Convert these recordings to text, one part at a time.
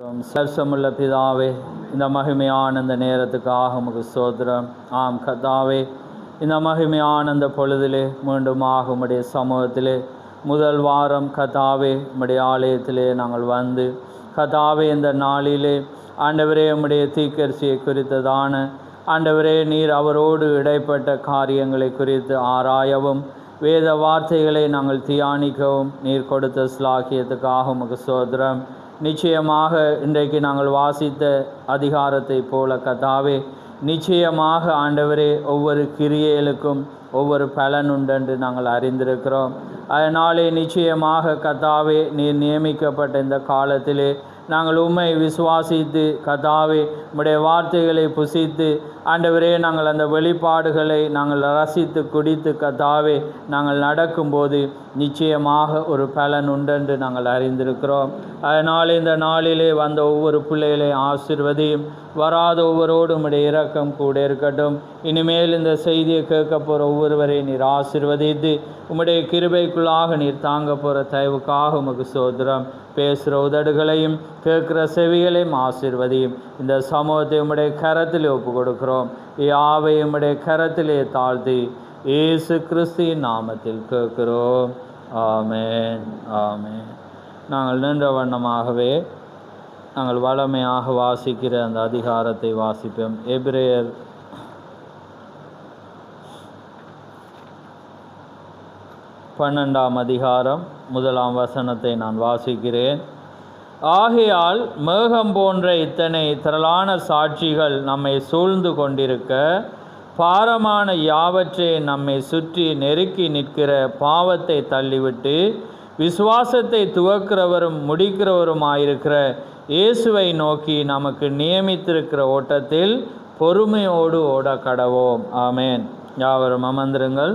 சர்சமுள்ள பிதாவே, இந்த மகிமையான இந்த நேரத்துக்காக உமக்கு ஸ்தோத்திரம். ஆம் கர்த்தாவே, இந்த மகிமையான இந்த பொழுதிலே மீண்டுமாக உம்முடைய சமூகத்திலே முதல் வாரம் கர்த்தாவே உம்முடைய ஆலயத்திலே நாங்கள் வந்து கர்த்தாவே இந்த நாளிலே ஆண்டவரே உம்முடைய தீர்க்கதரிசியை குறித்ததான ஆண்டவரே நீர் அவரோடு இடைப்பட்ட காரியங்களை குறித்து ஆராயவும் வேத வார்த்தைகளை நாங்கள் தியானிக்கவும் நீர் கொடுத்த ஸ்லாக்கியத்துக்காக உமக்கு ஸ்தோத்திரம். நிச்சயமாக இன்றைக்கு நாங்கள் வாசித்த அதிகாரத்தை போல கர்த்தாவே, நிச்சயமாக ஆண்டவரே ஒவ்வொரு கிரியைகளுக்கும் ஒவ்வொரு பலன் உண்டென்று நாங்கள் அறிந்திருக்கிறோம். அதனாலே நிச்சயமாக கர்த்தாவே நீர் நியமிக்கப்பட்ட இந்த காலத்திலே நாங்கள் உம்மை விசுவாசித்து கர்த்தாவே உம்முடைய வார்த்தைகளை புசித்து ஆண்டவரே நாங்கள் அந்த வெளிப்பாடுகளை நாங்கள் ரசித்து குடித்து கர்த்தாவே நாங்கள் நடக்கும்போது நிச்சயமாக ஒரு பலன் உண்டென்று நாங்கள் அறிந்திருக்கிறோம். அதனால் இந்த நாளிலே வந்த ஒவ்வொரு பிள்ளைகளை ஆசீர்வதியும், வராத ஒவ்வொருவரோடும் உம்முடைய இரக்கம் கூட இருக்கட்டும். இனிமேல் இந்த செய்தியை கேட்க போகிற ஒவ்வொருவரையும் நீர் ஆசீர்வதித்து உம்முடைய கிருபைக்குள்ளாக நீர் தாங்க போகிற தயவுக்காக உமக்கு ஸ்தோத்திரம். பேசுகிற உதடுகளையும் கேட்குற செவிகளையும் ஆசீர்வதியும். இந்த சமூகத்தை உம்முடைய கரத்திலே ஒப்பு கொடுக்கிறோம். யாவை உம்முடைய கரத்திலே தாழ்த்தி இயேசு கிறிஸ்துவின் நாமத்தில் கேட்கிறோம். ஆமென், ஆமென். நாங்கள் நின்ற வண்ணமாகவே நாங்கள் வளமையாக வாசிக்கிற அந்த அதிகாரத்தை வாசிப்போம். எபிரேயர் 12ஆம் அதிகாரம் 1ஆம் வசனத்தை நான் வாசிக்கிறேன். ஆகையால் மேகம் போன்ற இத்தனை திரளான சாட்சிகள் நம்மை சூழ்ந்து கொண்டிருக்க, பாரமான யாவற்றை நம்மை சுற்றி நெருக்கி நிற்கிற பாவத்தை தள்ளிவிட்டு விசுவாசத்தை துவக்கிறவரும் முடிக்கிறவருமாயிருக்கிற இயேசுவை நோக்கி நமக்கு நியமித்திருக்கிற ஓட்டத்தில் பொறுமையோடு ஓட கடவோம். ஆமேன். யாவரும் அமர்ந்திருங்கள்.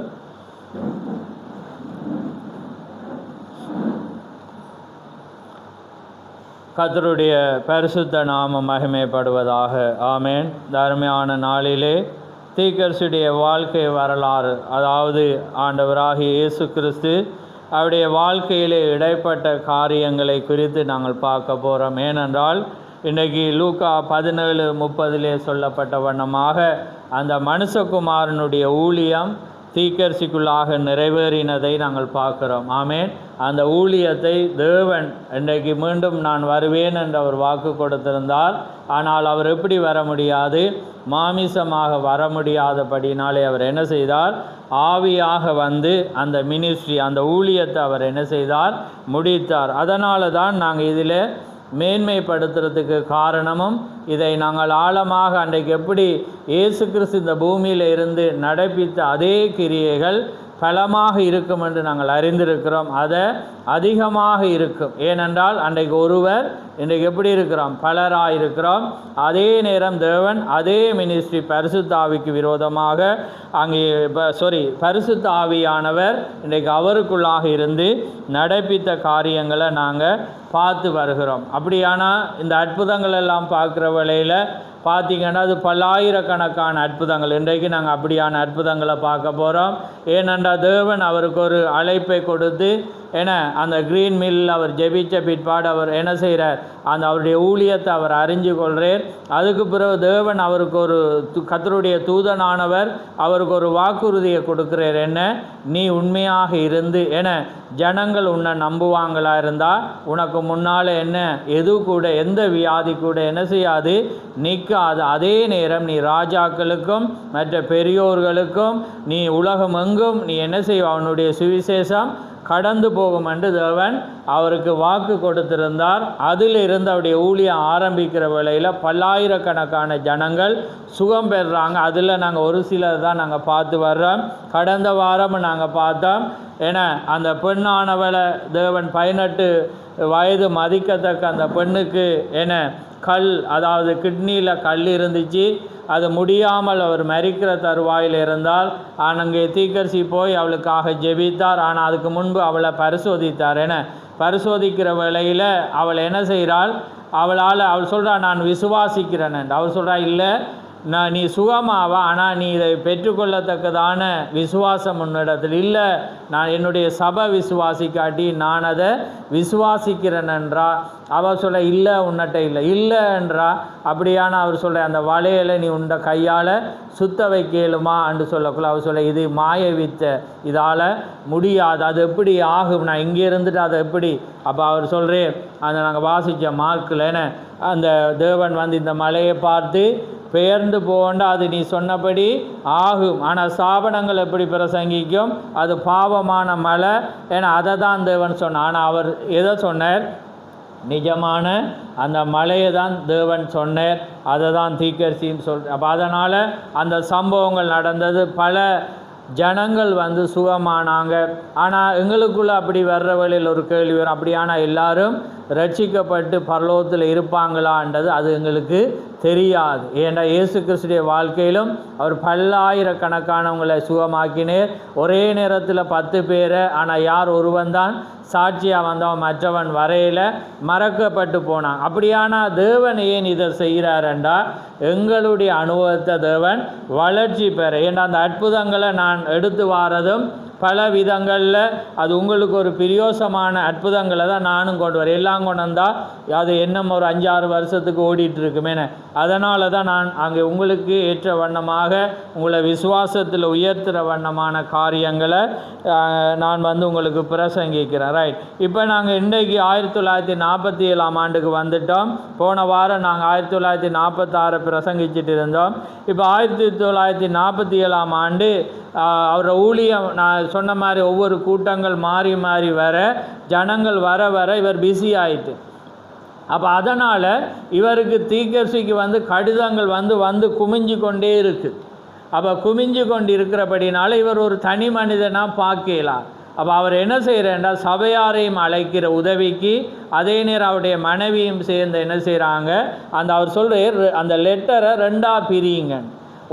கர்த்தருடைய பரிசுத்த நாமம் மகிமைப்படுவதாக. ஆமேன். தர்மையான நாளிலே தீர்க்கதரிசியுடைய வாழ்க்கை வரலாறு, அதாவது ஆண்டவராகிய இயேசு கிறிஸ்து அவருடைய வாழ்க்கையிலே இடைப்பட்ட காரியங்களை குறித்து நாங்கள் பார்க்க போகிறோம். ஏனென்றால் இன்றைக்கு லூக்கா 17:30 சொல்லப்பட்ட வண்ணமாக அந்த மனுஷகுமாரனுடைய ஊழியம் தீர்க்கதரிசிக்குள்ளாக நிறைவேறினதை நாங்கள் பார்க்குறோம். ஆமேன். அந்த ஊழியத்தை தேவன் இன்றைக்கு மீண்டும் நான் வருவேன் என்று அவர் வாக்கு கொடுத்திருந்தார். ஆனால் அவர் எப்படி வர முடியாது? மாமிசமாக வர முடியாதபடினாலே அவர் என்ன செய்தார்? ஆவியாக வந்து அந்த மினிஸ்ட்ரி, அந்த ஊழியத்தை அவர் என்ன செய்தார்? முடித்தார். அதனால தான் நாங்கள் இதில் மேன்மைப்படுத்துறதுக்கு காரணமும் இதை நாங்கள் ஆழமாக அன்றைக்கு எப்படி இயேசு கிறிஸ்து இந்த பூமியில் இருந்து நடப்பித்த அதே கிரியைகள் பலமாக இருக்கும் என்று நாங்கள் அறிந்திருக்கிறோம். அதை அதிகமாக இருக்கும். ஏனென்றால் அன்றைக்கு ஒருவர், இன்றைக்கு எப்படி இருக்கிறோம்? பலராக இருக்கிறோம். அதே நேரம் தேவன் அதே மினிஸ்ட்ரி பரிசுத்த ஆவிக்கு விரோதமாக அங்கே பரிசுத்த ஆவியானவர் இன்றைக்கு அவருக்குள்ளாக இருந்து நடப்பித்த காரியங்களை நாங்கள் பார்த்து வருகிறோம். அப்படியானா இந்த அற்புதங்கள் எல்லாம் பார்க்குற வேளையில் பார்த்திங்கன்னா அது பல்லாயிரக்கணக்கான அற்புதங்கள். இன்றைக்கு நாங்கள் அப்படியான அற்புதங்களை பார்க்க போகிறோம். ஏனென்றால் தேவன் அவருக்கு ஒரு அழைப்பை கொடுத்து அந்த கிரீன் மில் அவர் ஜெபிச்ச பிற்பாடு அவர் என்ன செய்கிறார்? அந்த அவருடைய ஊழியத்தை அவர் அறிஞ்சு கொள்கிறார். அதுக்கு பிறகு தேவன் அவருக்கு ஒரு கர்த்தருடைய தூதனானவர் அவருக்கு ஒரு வாக்குறுதியை கொடுக்கிறார். என்ன? நீ உண்மையாக இருந்து ஜனங்கள் உன்னை நம்புவாங்களா இருந்தால் உனக்கு முன்னால் எது கூட எந்த வியாதி கூட என்ன செய்யாது? நிற்காது. அதே நேரம் நீ ராஜாக்களுக்கும் மற்ற பெரியோர்களுக்கும் நீ உலகம் எங்கும் நீ என்ன செய்வ? அவனுடைய சுவிசேஷம் கடந்து போகும் என்று தேவன் அவருக்கு வாக்கு கொடுத்திருந்தார். அதில் இருந்து அவருடைய ஊழியம் ஆரம்பிக்கிற வேளையில் பல்லாயிரக்கணக்கான ஜனங்கள் சுகம் பெறுறாங்க. அதில் நாங்கள் ஒரு சிலர் தான் நாங்கள் பார்த்து வர்றோம். கடந்த வாரம் நாங்கள் பார்த்தோம். அந்த பெண்ணானவளை தேவன் 18 வயது மதிக்கத்தக்க அந்த பெண்ணுக்கு கல், அதாவது கிட்னியில் கல் இருந்துச்சு. அது முடியாமல் அவர் மரிக்கிற தருவாயில் இருந்தால் அங்கே தீர்க்கதரிசி போய் அவளுக்காக ஜெபித்தார். ஆனால் அதுக்கு முன்பு அவளை பரிசோதித்தார். பரிசோதிக்கிற வேளையில் அவள் என்ன செய்கிறாள்? அவள் சொல்கிறா, நான் விசுவாசிக்கிறேன். அவள் சொல்கிறா, இல்லை நீ சுகமாவா, ஆனால் நீ இதை பெற்றுக்கொள்ளத்தக்கதான விசுவாசம் உன்னிடத்தில் இல்லை, நான் என்னுடைய சபை விசுவாசிக்காட்டி நான் அதை விசுவாசிக்கிறேன் என்றா. அவர் சொல்ல இல்லை உன்னிட்ட இல்லை என்றா. அப்படியான அவர் சொல்ல அந்த வளையலை நீ உண்ட கையால் சுத்த வைக்கலுமா என்று சொல்லக்குள்ள அவர் சொல்ல இது மாய வித்த, இதால் முடியாது, அது எப்படி ஆகும், நான் இங்கே இருந்துட்டு அதை எப்படி. அப்போ அவர் சொல்கிறேன் அந்த நாங்கள் வாசித்த மார்க்கில் அந்த தேவன் இந்த மலையை பார்த்து பெயர்ந்து போண்டா அது நீ சொன்னபடி ஆகும், ஆனால் சாபனங்கள் எப்படி பிரசங்கிக்கும், அது பாவமான மலை, அதை தான் தேவன் சொன்னார். ஆனால் அவர் எதை சொன்னார், நிஜமான அந்த மலையை தான் தேவன் சொன்னார், அதை தான் தீர்க்கதரிசின்னு சொல்கிறார். அப்போ அதனால் அந்த சம்பவங்கள் நடந்தது, பல ஜனங்கள் சுகமானாங்க. ஆனால் எங்களுக்குள்ளே அப்படி வர்ற வழியில் ஒரு கேள்வி வரும், அப்படியானா எல்லாரும் ரட்சிக்கப்பட்டு பரலோகத்தில் இருப்பாங்களான்றது அது எங்களுக்கு தெரியாது. ஏன்னா இயேசு கிறிஸ்துடைய வாழ்க்கையிலும் அவர் பல்லாயிரக்கணக்கானவங்களை சுகமாக்கினேர், ஒரே நேரத்தில் 10 பேரை. ஆனால் யார் ஒருவன் தான் சாட்சியாக வந்தவன், மற்றவன் வரையில் மறக்கப்பட்டு போனான். அப்படியானா தேவன் ஏன் இதை செய்கிறாரண்டா எங்களுடைய அனுபவத்தை தேவன் வளர்ச்சி பெற. ஏன்னா அந்த அற்புதங்களை நான் எடுத்து வாரதும் பல விதங்களில் அது உங்களுக்கு ஒரு பிரயோசமான அற்புதங்களை தான் நானும் கொண்டு வரேன். எல்லாம் கொண்டு வந்தால் அது இன்னும் ஒரு 5-6 வருஷத்துக்கு ஓடிட்டுருக்குமே. அதனால தான் நான் அங்கே உங்களுக்கு ஏற்ற வண்ணமாக உங்களை விசுவாசத்தில் உயர்த்துகிற வண்ணமான காரியங்களை நான் உங்களுக்கு பிரசங்கிக்கிறேன். ரைட், இப்போ நாங்கள் இன்றைக்கு 1947ஆம் ஆண்டுக்கு வந்துட்டோம். போன வாரம் நாங்கள் 1946 பிரசங்கிச்சிட்டு இருந்தோம். இப்போ 1947ஆம் ஆண்டு அவரோட ஊழியம் நான் சொன்ன மாதிரி ஒவ்வொரு கூட்டங்கள் மாறி மாறி வர, ஜனங்கள் வர வர இவர் பிஸி ஆயிட்டு. அப்போ அதனால் இவருக்கு தீர்க்கதரிசிக்கு கடிதங்கள் வந்து குமிஞ்சு கொண்டே இருக்குது. அப்போ குமிஞ்சு கொண்டு இருக்கிறபடினால இவர் ஒரு தனி மனிதனாக பார்க்கலாம். அப்போ அவர் என்ன செய்கிறேன்டா சபையாரையும் அழைக்கிற உதவிக்கு அதே நேரம் அவருடைய மனைவியும் சேர்ந்து என்ன செய்கிறாங்க, அவர் சொல்கிற அந்த லெட்டரை 2ஆக பிரியுங்க.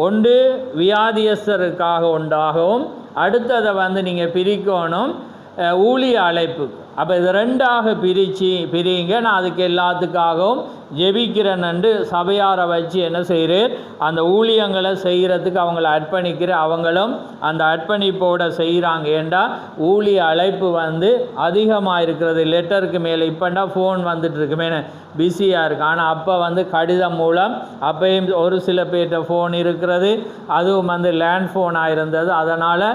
ஒன்று வியாதியஸ்தருக்காக உண்டாகவும், அடுத்ததை நீங்கள் பிரிக்கணும் ஊழிய அழைப்பு. அப்போ இது 2ஆக பிரிங்க. நான் அதுக்கு எல்லாத்துக்காகவும் ஜெபிக்கிறேன்னு சபையாரை வச்சு என்ன செய்கிறேன், அந்த ஊழியங்களை செய்கிறதுக்கு அவங்கள அர்ப்பணிக்கிற, அவங்களும் அந்த அர்ப்பணிப்போடு செய்கிறாங்க. ஏண்டா ஊழிய அழைப்பு அதிகமாக இருக்கிறது. லெட்டருக்கு மேலே இப்போண்டா ஃபோன் வந்துட்டுருக்குமே பிஸியாக இருக்குது. ஆனால் அப்போ கடிதம் மூலம் அப்பையும் ஒரு சில பேர்கிட்ட ஃபோன் இருக்கிறது, அதுவும் லேண்ட் ஃபோனாக இருந்தது. அதனால்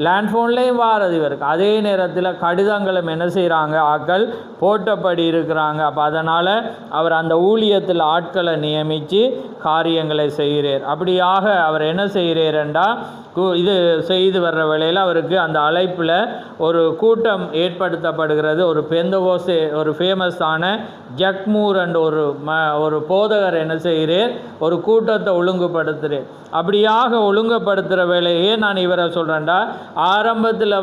லேண்ட் ஃபோன்லேயும் வாரது இவருக்கு. அதே நேரத்தில் கடிதங்களும் என்ன செய்கிறாங்க, ஆட்கள் போட்டபடி இருக்கிறாங்க. அப்போ அதனால் அவர் அந்த ஊழியத்தில் ஆட்களை நியமித்து காரியங்களை செய்கிறார். அப்படியாக அவர் என்ன செய்கிறார்ண்டா இது செய்து வர்ற வேளையில் அவருக்கு அந்த அழைப்பில் ஒரு கூட்டம் ஏற்படுத்தப்படுகிறது. ஒரு பெந்தகோஸ்தே ஒரு ஃபேமஸான ஜக்மூர் என்ற ஒரு போதகர் என்ன செய்கிறார், ஒரு கூட்டத்தை ஒழுங்குபடுத்துகிறார். அப்படியாக ஒழுங்குபடுத்துகிற வேலையே நான் இவரை சொல்கிறேன்டா, ஆரம்பத்தில்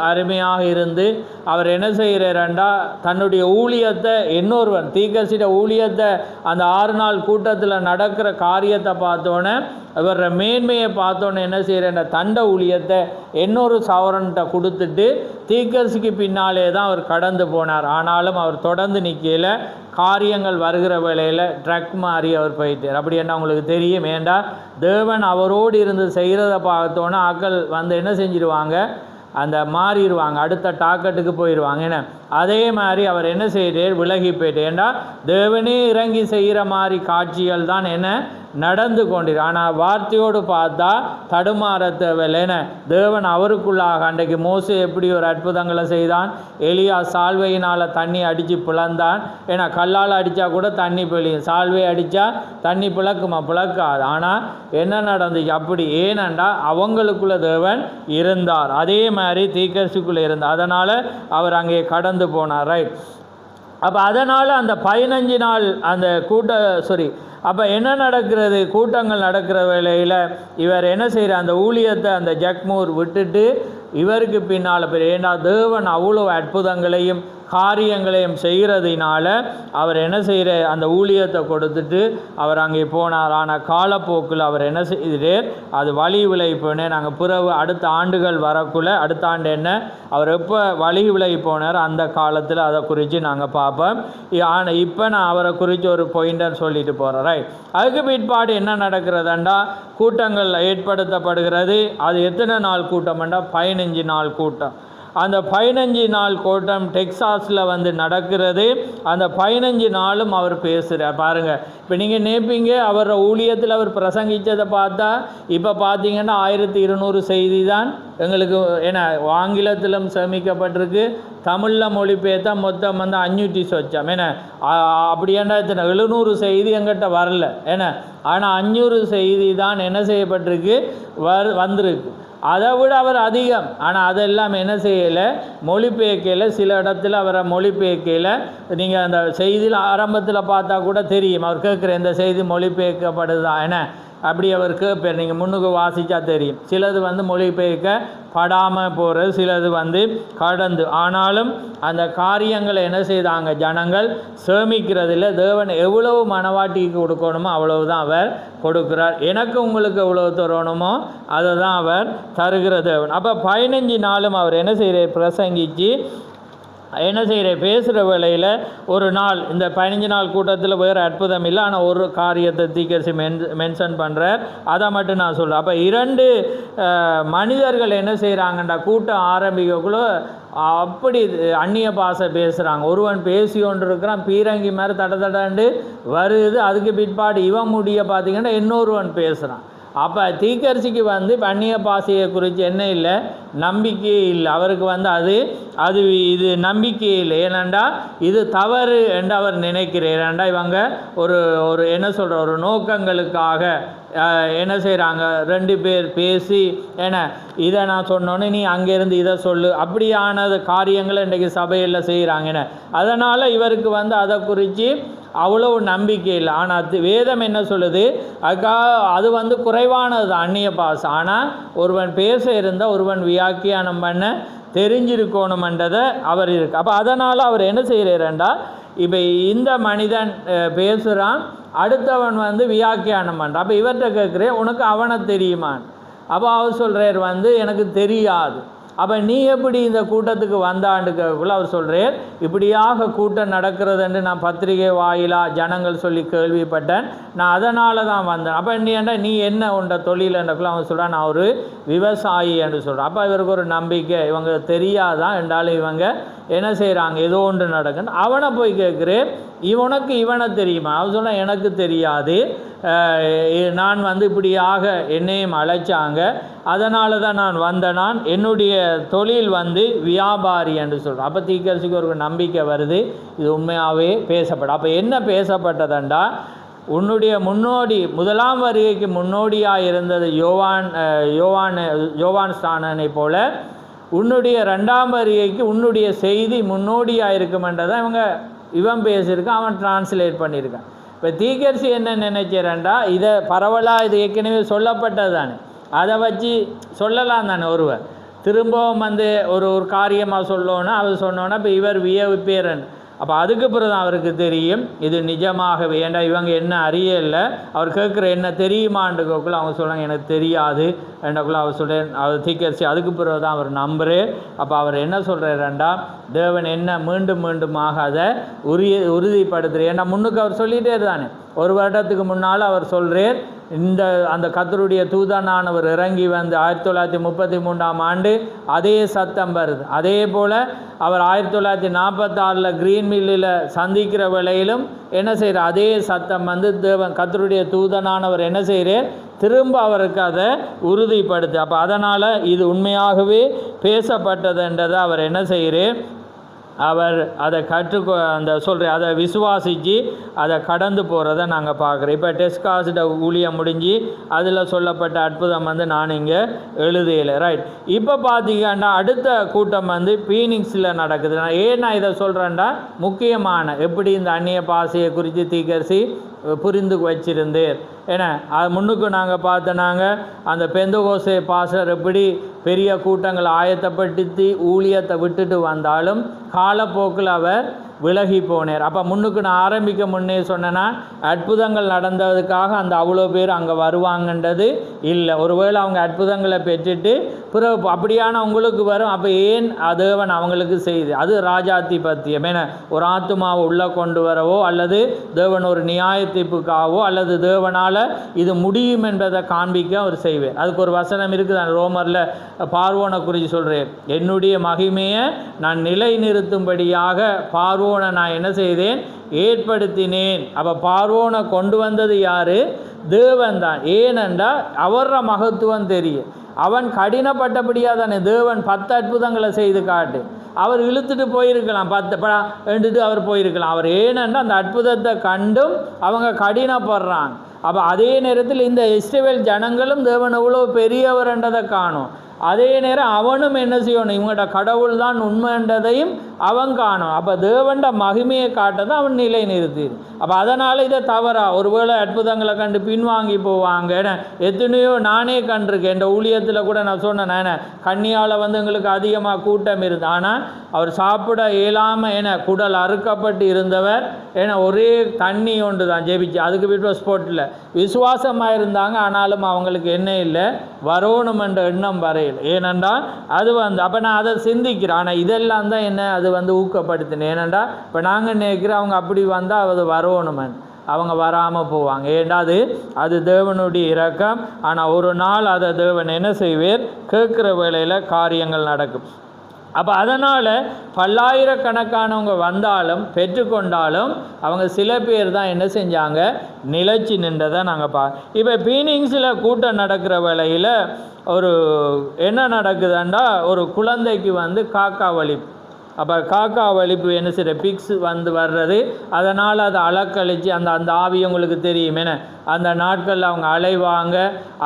அருமையாக இருந்து அவர் என்ன செய்கிறாரண்டா தன்னுடைய ஊழியத்தை இன்னொருவன் தீர்க்கதரிசியோட ஊழியத்தை அந்த 6 நாள் கூட்டத்தில் நடக்கிற காரியத்தை பார்த்தோன்னே அவர மேன்மையை பார்த்தோன்னே என்ன செய்கிறேன், தண்ட ஊழியத்தை இன்னொரு சவரன்கிட்ட கொடுத்துட்டு தீர்க்கதரிசிக்கு பின்னாலே தான் அவர் கடந்து போனார். ஆனாலும் அவர் தொடர்ந்து நிற்கல. காரியங்கள் வருகிற வேளையில் ட்ரக் மாறி அவர் போயிட்டார். அப்படி என்ன உங்களுக்கு தெரியும். ஏண்டா தேவன் அவரோடு இருந்து செய்கிறத பார்த்தோன்னே ஆக்கள் என்ன செஞ்சிடுவாங்க, அந்த மாறிடுவாங்க, அடுத்த டாக்கெட்டுக்கு போயிடுவாங்க. ஏன்னா அதே மாதிரி அவர் என்ன செய்கிறார், விலகி போயிட்டு. ஏண்டா தேவனே இறங்கி செய்கிற மாதிரி காட்சிகள் தான் என்ன நடந்து கொண்டிரு. ஆனால் வார்த்தையோடு பார்த்தா தடுமாற தேவையில்லைன்னு தேவன் அவருக்குள்ளாக அன்றைக்கு மோசே எப்படி ஒரு அற்புதங்களை செய்தான், எலியா சால்வையினால் தண்ணி அடித்து பிளந்தான். ஏன்னா கல்லால் அடித்தா கூட தண்ணி பிழியும், சால்வை அடித்தா தண்ணி பிளக்குமா, பிளக்காது. ஆனால் என்ன நடந்துச்சு அப்படி, ஏனண்டா அவங்களுக்குள்ள தேவன் இருந்தார். அதே மாதிரி தீர்க்கதரிசிக்குள்ளே இருந்தார். அதனால் அவர் அங்கே கடந்து போனார். ரைட். அப்போ அதனால் அந்த 15 நாள் அந்த அப்போ என்ன நடக்கிறது, கூட்டங்கள் நடக்கிற வேளையில் இவர் என்ன செய்கிற அந்த ஊழியத்தை அந்த ஜக்மூர் விட்டுட்டு இவருக்கு பின்னால் ஏன்னா தேவன் அவ்வளோ அற்புதங்களையும் காரியங்களையும் செய்கிறதுனால அவர் என்ன செய்கிற அந்த ஊழியத்தை கொடுத்துட்டு அவர் அங்கே போனார். ஆனால் காலப்போக்கில் அவர் என்ன செய்கிறார், அது வழி விலகி போனேன். நாங்கள் பிறகு அடுத்த ஆண்டுகள் வரக்குள்ளே அடுத்த ஆண்டு என்ன அவர் எப்போ வழி விலகி போனார் அந்த காலத்தில் அதை குறித்து நாங்கள் பார்ப்போம். ஆனால் இப்போ நான் அவரை குறித்து ஒரு பாயிண்டர் சொல்லிட்டு போகிறேன். ரைட். அதுக்கு பிற்பாடு என்ன நடக்கிறதுண்டா, கூட்டங்கள் ஏற்படுத்தப்படுகிறது. அது எத்தனை நாள் கூட்டம்ண்டா 15 நாள் கூட்டம். அந்த 15 நாள் கூட்டம் டெக்சாஸில் வந்து நடக்கிறது. அந்த 15 நாளும் அவர் பேசுகிறார். பாருங்கள், இப்போ நீங்கள் நினைப்பீங்க அவர் ஊழியத்தில் அவர் பிரசங்கித்ததை பார்த்தா இப்போ பார்த்தீங்கன்னா 1200 செய்தி தான் எங்களுக்கு ஏன்னா ஆங்கிலத்திலும் சேமிக்கப்பட்டிருக்கு, தமிழில் மொழிபெயர்த்தா மொத்தம் வந்து 500 சொச்சம். ஏன்னா அப்படியாண்டா 700 செய்தி எங்கிட்ட வரல. ஏன்னா ஆனால் 500 செய்தி தான் என்ன செய்யப்பட்டிருக்கு, வந்திருக்கு. அதை விட அவர் அதிகம். ஆனால் அதெல்லாம் என்ன செய்யலை, மொழிபெயர்க்கையில் சில இடத்துல அவரை மொழிபெயர்க்கையில் நீங்கள் அந்த செய்தியில் ஆரம்பத்தில் பார்த்தா கூட தெரியும். அவர் கேட்குற இந்த செய்தி மொழிபெயர்க்கப்படுதா என்ன அப்படி அவர் கேட்பார். நீங்கள் முன்னுக்கு வாசித்தா தெரியும். சிலது வந்து மொழிபெயர்க்கப்படாமல் போகிறது, சிலது வந்து கடந்து. ஆனாலும் அந்த காரியங்களை என்ன செய்தாங்க, ஜனங்கள் சேமிக்கிறதில்ல. தேவன் எவ்வளவு மனவாட்டிக்கு கொடுக்கணுமோ அவ்வளவு தான் அவர் கொடுக்கிறார். எனக்கு உங்களுக்கு எவ்வளவு தரணுமோ அதை தான் அவர் தருகிற தேவன். அப்போ 15 நாளும் அவர் என்ன செய்கிறார், பிரசங்கிச்சு என்ன செய்கிற பேசுகிற வேளையில் ஒரு நாள் இந்த 15 நாள் கூட்டத்தில் வேறு அற்புதம் இல்லை. ஆனால் ஒரு காரியத்தை தீர்க்கதரிசி மென்ஷன் பண்ணுறார். அதை மட்டும் நான் சொல்கிறேன். அப்போ 2 மனிதர்கள் என்ன செய்கிறாங்கண்டா, கூட்டம் ஆரம்பிக்கக்குள்ளே அப்படி அந்நிய பாஷை பேசுகிறாங்க. ஒருவன் பேசி கொண்டு இருக்கிறான், பீரங்கி மாதிரி தடதடாண்டு வருது. அதுக்கு பிற்பாடு இவன் முடிய பார்த்திங்கன்னா இன்னொருவன் பேசுகிறான். அப்போ தீர்க்கதரிசிக்கு வந்து அந்நிய பாஷையை குறித்து என்ன இல்லை, நம்பிக்கையே இல்லை. அவருக்கு வந்து அது இது நம்பிக்கையே இல்லை. ஏனண்டா இது தவறு என்று அவர் நினைக்கிறார். ஏனண்டா இவங்க ஒரு என்ன சொல்கிற ஒரு நோக்கங்களுக்காக என்ன செய்கிறாங்க, 2 பேர் பேசி ஏன்னா இதை நான் சொன்னோன்னே நீ அங்கேருந்து இதை சொல்லு அப்படியானது காரியங்களை இன்றைக்கி சபையில் செய்கிறாங்க. ஏன்னா அதனால் இவருக்கு வந்து அதை குறித்து அவ்வளவு நம்பிக்கை இல்லை. ஆனால் வேதம் என்ன சொல்லுது, அது வந்து குறைவானது அந்நிய பாஷை. ஆனால் ஒருவன் பேச இருந்தால் ஒருவன் வியாக்கியானம் பண்ண தெரிஞ்சிருக்கணுமென்றதை அவர் இருக்கு. அப்போ அதனால் அவர் என்ன செய்கிறாருண்டா, இப்போ இந்த மனிதன் பேசுகிறான், அடுத்தவன் வந்து வியாக்கியானம் பண்ணுறான். அப்போ இவர்கிட்ட கேட்குறேன், உனக்கு அவனை தெரியுமான்? அப்போ அவர் சொல்கிறார் வந்து எனக்கு தெரியாது. அப்போ நீ எப்படி இந்த கூட்டத்துக்கு வந்தாண்டுக்குள்ள அவர் சொல்கிறார், இப்படியாக கூட்டம் நடக்கிறதுன்னு நான் பத்திரிகை வாயிலாக ஜனங்கள் சொல்லி கேள்விப்பட்டேன், நான் அதனால தான் வந்தேன். அப்போ நீ என்ன உண்ட தொழில் என்றக்குள்ள அவன் சொல்கிறான், நான் ஒரு விவசாயி என்று சொல்கிறேன். அப்போ இவருக்கு ஒரு நம்பிக்கை, இவங்க தெரியாதான் என்றாலும் இவங்க என்ன செய்கிறாங்க, ஏதோ ஒன்று நடக்குன்னு. அவனை போய் கேட்குறேன், உனக்கு இவனை தெரியுமா? அவன் சொன்னால் எனக்கு தெரியாது, நான் வந்து இப்படியாக என்னையும் அழைச்சாங்க, அதனால தான் நான் வந்தேன், நான் என்னுடைய தொழில் வந்து வியாபாரி என்று சொல்கிறேன். அப்போ தீர்க்கதரிசிக்கு ஒரு நம்பிக்கை வருது, இது உண்மையாகவே பேசப்படும். அப்போ என்ன பேசப்பட்டதண்டா, உன்னுடைய முன்னோடி முதலாம் வருகைக்கு முன்னோடியாக இருந்தது யோவான் ஸ்நானனை போல உன்னுடைய 2ஆம் வருகைக்கு உன்னுடைய செய்தி முன்னோடியாக இருக்குமென்றதை இவன் பேசியிருக்கான், அவன் டிரான்ஸ்லேட் பண்ணியிருக்கான். இப்போ தீர்க்கதரிசி என்ன நினைக்கிறேன்டா, இதை பரவலாக இது ஏற்கனவே சொல்லப்பட்டது தானே, அதை வச்சு சொல்லலாம் தானே. ஒருவர் திரும்பவும் வந்து ஒரு காரியமாக சொல்லோன்னா அவர் சொன்னோன்னா இப்போ இவர் வியப்பேரன். அப்போ அதுக்கு பிறகு தான் அவருக்கு தெரியும் இது நிஜமாகவே. ஏண்டா இவங்க என்ன அறியலை, அவர் கேட்குற என்ன தெரியுமான்றக்குள்ள அவங்க சொல்கிறாங்க எனக்கு தெரியாது என்றக்குள்ள அவர் சொல்கிறேன், அவர் தீர்க்கதரிசி அதுக்கு பிறகு தான் அவர் நம்புகிறேன். அப்போ அவர் என்ன சொல்கிறாருண்டா, தேவன் என்ன மீண்டும் மீண்டுமாக அதை உறுதிப்படுத்துகிறார். ஏன்னா முன்னுக்கு அவர் சொல்லிகிட்டே தானே, 1 வருடத்துக்கு முன்னால் அவர் சொல்கிறார், அந்த கர்த்தருடைய தூதனானவர் இறங்கி வந்து 1933ஆம் ஆண்டு அதே சத்தம் வருது. அதே போல் அவர் 1946 கிரீன் மில்லில் சந்திக்கிற வேளையிலும் என்ன செய்கிறார், அதே சத்தம் வந்து தேவன் கர்த்தருடைய தூதனானவர் என்ன செய்கிறார், திரும்ப அவருக்கு அதை உறுதிப்படுத்து. அப்போ அதனால் இது உண்மையாகவே பேசப்பட்டதுன்றதை அவர் என்ன செய்கிறார், அவர் அதை அதை விசுவாசித்து அதை கடந்து போகிறத நாங்கள் பார்க்குறோம். இப்போ டெஸ்காஸ்ட ஊழியம் முடிஞ்சு அதில் சொல்லப்பட்ட அற்புதம் வந்து நான் இங்கே எழுதியலை. ரைட். இப்போ பார்த்தீங்கன்னா அடுத்த கூட்டம் வந்து பீனிக்ஸில் நடக்குது. நான் இதை சொல்கிறேன்டா, முக்கியமான எப்படி இந்த அந்நிய பாஷையை குறித்து தீர்க்கதரிசி புரிந்து வச்சிருந்தேன். ஏன்னா அது முன்னுக்கு நாங்கள் பார்த்தனாங்க அந்த பெந்தகோஸ்தே பாஸ்டர் எப்படி பெரிய கூட்டங்கள் ஆயத்தப்படுத்தி ஊழியத்தை விட்டுட்டு வந்தாலும் காலப்போக்கில் அவர் விலகி போனார். அப்போ முன்னுக்கு நான் ஆரம்பிக்க முன்னே சொன்னேன்னா அற்புதங்கள் நடந்ததுக்காக அந்த அவ்வளோ பேர் அங்கே வருவாங்கன்றது இல்லை. ஒருவேளை அவங்க அற்புதங்களை பெற்றுட்டு பிறகு அப்படியான உங்களுக்கு வரும். அப்போ ஏன் தேவன் அவங்களுக்கு செய்து அது ராஜாதிபத்தியம். ஏன்னா ஒரு ஆத்துமாவை உள்ளே கொண்டு வரவோ அல்லது தேவன் ஒரு நியாய தீர்ப்புக்காகவோ அல்லது தேவனால் இது முடியும் என்பதை காண்பிக்க அவர் செய்வார். அதுக்கு ஒரு வசனம் இருக்குது, நான் ரோமரில் பார்வோனை குறித்து சொல்கிறேன். என்னுடைய மகிமையை நான் நிலை நிறுத்தும்படியாக பார்வோனை நான் என்ன செய்தேன், ஏற்படுத்தினேன். அப்போ பார்வோனை கொண்டு வந்தது யார்? தேவன் தான். ஏனென்றால் அவர மகத்துவம் தெரியும். அவன் கடினப்பட்டபடியாக தானே தேவன் 10 அற்புதங்களை செய்து காட்டு. அவர் இழுத்துட்டு போயிருக்கலாம், 10 எடுத்துட்டு அவர் போயிருக்கலாம். அவர் ஏனென்றால் அந்த அற்புதத்தை கண்டும் அவங்க கடினப்படுறாங்க. அப்போ அதே நேரத்தில் இந்த இஸ்ரவேல் ஜனங்களும் தேவன் எவ்வளோ பெரியவர்ன்றதை காணும். அதே நேரம் அவனும் என்ன செய்யணும், இவங்களோட கடவுள் தான் உண்மைன்றதையும் அவன் காணும். அப்போ தேவண்ட மகிமையை காட்டதான் அவன் நிலை நிறுத்தி. அப்போ அதனால் இதை தவறா ஒருவேளை அற்புதங்களை கண்டு பின்வாங்கி போவாங்க. ஏன்னா எத்தனையோ நானே கண்டிருக்கேன். இந்த ஊழியத்தில் கூட நான் சொன்னேன், ஏன்னா கன்னியால் எங்களுக்கு அதிகமாக கூட்டம் இருந்து, ஆனால் அவர் சாப்பிட இயலாமல் ஏன்னா குடல் அறுக்கப்பட்டு இருந்தவர். ஏன்னா ஒரே தண்ணி ஒன்று தான் ஜெபிச்சு, அதுக்கு விட்டு ஸ்போர்ட்டில் விசுவாசமாக இருந்தாங்க. ஆனாலும் அவங்களுக்கு என்ன இல்லை, வரணும் என்ற எண்ணம் வரையில். ஏனென்றால் அது அப்போ நான் அதை சிந்திக்கிறேன். ஆனால் இதெல்லாம் தான் என்ன அது ஊக்கப்படுத்தினேன். ஏனென்றால் இப்போ நாங்கள் நினைக்கிறோம் அவங்க அப்படி வந்தால் அது வரணுமன், அவங்க வராமல் போவாங்க. ஏண்டா அது தேவனுடைய இரக்கம். ஆனால் ஒரு நாள் அதை தேவன் என்ன செய்வார், கேட்குற வேளையில் காரியங்கள் நடக்கும். அப்போ அதனால் பல்லாயிரக்கணக்கானவங்க வந்தாலும் பெற்றுக்கொண்டாலும் அவங்க சில பேர் தான் என்ன செஞ்சாங்க, நிலைச்சி நின்றதை நாங்கள் இப்போ பீனிங்ஸில் கூட்டம் நடக்கிற வேளையில் ஒரு என்ன நடக்குதுன்னா ஒரு குழந்தைக்கு காக்கா வலிப்பு. அப்போ காக்கா வலிப்பு என்ன செய்கிற பிக்ஸ் வர்றது, அதனால் அதை அலக்கழித்து அந்த ஆவி உங்களுக்கு தெரியும். ஏன்னா அந்த நாட்களில் அவங்க அலைவாங்க.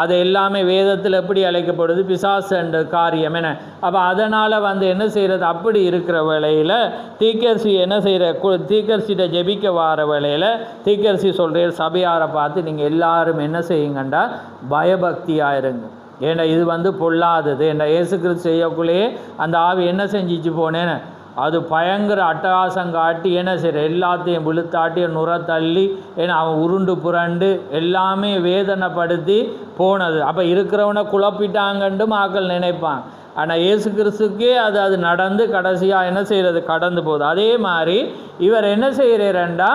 அது எல்லாமே வேதத்தில் எப்படி அழைக்கப்படுது, பிசாசு என்ற காரியம். என்ன அப்போ அதனால் என்ன செய்கிறது, அப்படி இருக்கிற வேளையில் தீக்கர்சி என்ன செய்கிற, தீக்கர்சிட்ட ஜெபிக்க வர வேளையில் தீக்கர்சி சொல்கிற சபையாரை பார்த்து நீங்கள் எல்லாரும் என்ன செய்யுங்கண்டா பயபக்தியாயிருங்க. ஏன்னா இது பொல்லாதது. ஏன்னா இயேசு கிறிஸ்து செய்யக்குள்ளேயே அந்த ஆவி என்ன செஞ்சிச்சு போனேன்னு அது பயங்கர அட்டகாசம் காட்டி என்ன செய்கிற எல்லாத்தையும் விழுத்தாட்டி நுர தள்ளி ஏன்னா அவன் உருண்டு புரண்டு எல்லாமே வேதனைப்படுத்தி போனது. அப்போ இருக்கிறவனை குழப்பிட்டாங்கன்ட்டு மக்கள் நினைப்பாங்க. ஆனால் இயேசு கிறிஸ்துக்கே அது நடந்து கடைசியாக என்ன செய்கிறது, கடந்து போகுது. அதே மாதிரி இவர் என்ன செய்கிறேன்டா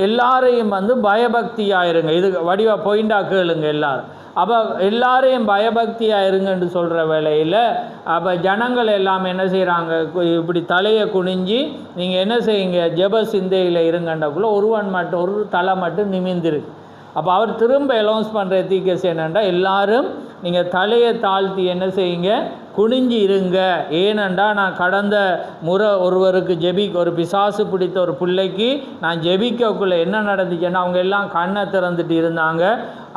எல்லாரையும் பயபக்தியாக இருங்க. இது வடிவா பாயிண்டாக கேளுங்க எல்லாரும். அப்போ எல்லாரையும் பயபக்தியாக இருங்கன்னு சொல்கிற வேளையில் அப்போ ஜனங்கள் எல்லாம் என்ன செய்கிறாங்க, இப்படி தலையை குனிஞ்சி நீங்கள் என்ன செய்யுங்க, ஜெப சிந்தையில் இருங்கன்றக்குள்ளே ஒரு தலை மட்டும் நிமிந்திருக்கு. அப்போ அவர் திரும்ப அலௌன்ஸ் பண்ணுற தீக்கஸ் என்னென்னா எல்லாரும் நீங்கள் தலையை தாழ்த்தி என்ன செய்யுங்க, குனிஞ்சி இருங்க. ஏனென்றா நான் கடந்த முறை ஒருவருக்கு ஒரு பிசாசு பிடித்த ஒரு பிள்ளைக்கு நான் ஜெபிக்கக்குள்ளே என்ன நடந்துச்சுன்னா அவங்க எல்லாம் கண்ணை திறந்துட்டு இருந்தாங்க.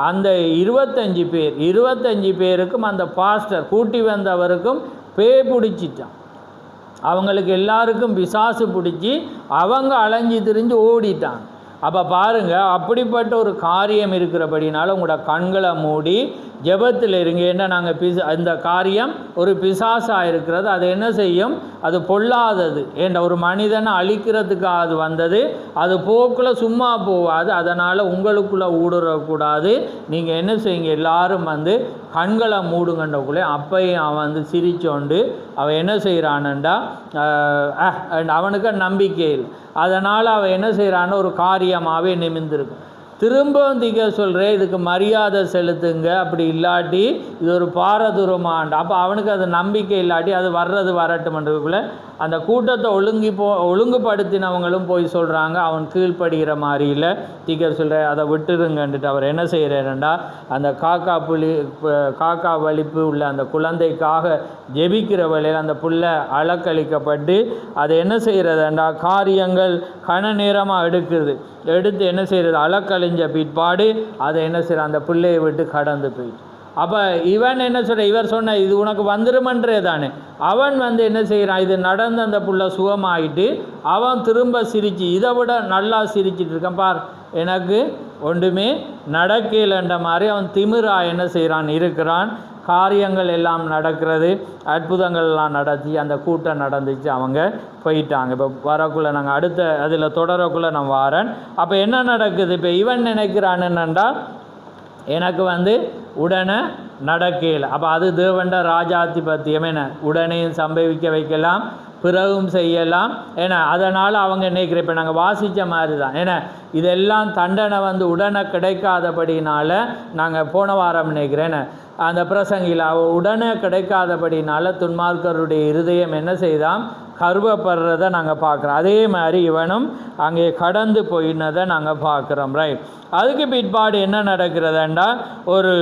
அந்த 25 பேருக்கும் அந்த பாஸ்டர் கூட்டி வந்தவருக்கும் பேய் பிடிச்சிட்டான். அவங்களுக்கு எல்லாருக்கும் பிசாசு பிடிச்சி அவங்க அலைஞ்சி திரிஞ்சு ஓடிட்டாங்க. அப்போ பாருங்கள், அப்படிப்பட்ட ஒரு காரியம் இருக்கிறபடினால உங்களோட கண்களை மூடி ஜெபத்தில் இருங்க. ஏன்னா நாங்கள் இந்த காரியம் ஒரு பிசாசாக இருக்கிறது. அது என்ன செய்யும், அது பொல்லாதது. ஏன்னா ஒரு மனிதனை அழிக்கிறதுக்காக அது வந்தது. அது போக்கில் சும்மா போகாது. அதனால் உங்களுக்குள்ளே ஊடுறக்கூடாது. நீங்கள் என்ன செய்யுங்க, எல்லாரும் கண்களை மூடுங்கன்றக்குள்ளே அப்பையும் அவன் சிரிச்சோண்டு அவன் என்ன செய்கிறான்டா அவனுக்கு நம்பிக்கை இல்லை. அதனால் அவன் என்ன செய்கிறான்னு ஒரு காரியமாகவே நிமிர்ந்திருக்கு. திரும்பவும் திக்க சொல்கிறேன், இதுக்கு மரியாதை செலுத்துங்க. அப்படி இல்லாட்டி இது ஒரு பாரதூரமாண்ட. அப்போ அவனுக்கு அது நம்பிக்கை இல்லாட்டி அது வரட்டும்ன்றதுக்குள்ளே அந்த கூட்டத்தை ஒழுங்குபடுத்தினவங்களும் போய் சொல்கிறாங்க அவன் கீழ்ப்படுகிற மாதிரி இல்லை. திக்கர் சொல்கிற அதை விட்டுருங்கன்ட்டு அவர் என்ன செய்கிறாருண்டா அந்த காக்கா வலிப்பு உள்ள அந்த குழந்தைக்காக ஜெபிக்கிற வேளையில் அந்த புல்லை அலக்களிக்கப்பட்டு அதை என்ன செய்கிறதுண்டா காரியங்கள் கன நேரமாக எடுத்து என்ன செய்கிறது, அலக்கழிஞ்ச பிற்பாடு அதை என்ன செய்கிற அந்த பிள்ளையை விட்டு கடந்து போயிட்டு. அப்போ இவன் என்ன சொல்கிற, இவர் சொன்ன இது உனக்கு வந்துருமன்றே தானே. அவன் என்ன செய்கிறான், இது நடந்து அந்த புள்ள சுகமாகிட்டு அவன் திரும்ப சிரித்து இதை விட நல்லா சிரிச்சிட்டு இருக்கான். பார் எனக்கு ஒன்றுமே நடக்கலைன்ற மாதிரி அவன் திமிரா என்ன செய்கிறான் இருக்கிறான். காரியங்கள் எல்லாம் நடக்கிறது, அற்புதங்கள் எல்லாம் நடத்தி அந்த கூட்டம் நடந்துச்சு, அவங்க போயிட்டாங்க. இப்போ வரக்குள்ளே நாங்கள் அடுத்த அதில் தொடரக்குள்ளே நான் வாரேன். அப்போ என்ன நடக்குது? இப்போ இவன் நினைக்கிறான் என்னென்னா எனக்கு உடனே நடக்கல. அப்போ அது தேவண்ட ராஜாதிபத்தியம். என்ன உடனேயும் சம்பவிக்க வைக்கலாம், பிறகும் செய்யலாம். ஏன்னா அதனால் அவங்க நினைக்கிற இப்போ நாங்கள் வாசித்த மாதிரி தான். ஏன்னா இதெல்லாம் தண்டனை உடனே கிடைக்காதபடினால நாங்கள் போன வாரம் நினைக்கிறேன் அந்த பிரசங்கில் உடனே கிடைக்காதபடினால துன்மார்க்கருடைய இருதயம் என்ன செய்தான், கருவப்படுறதை நாங்கள் பார்க்குறோம். அதே மாதிரி இவனும் அங்கே கடந்து போயினதை நாங்கள் பார்க்குறோம். ரைட். அதுக்கு பிற்பாடு என்ன நடக்கிறதுண்டா ஒரு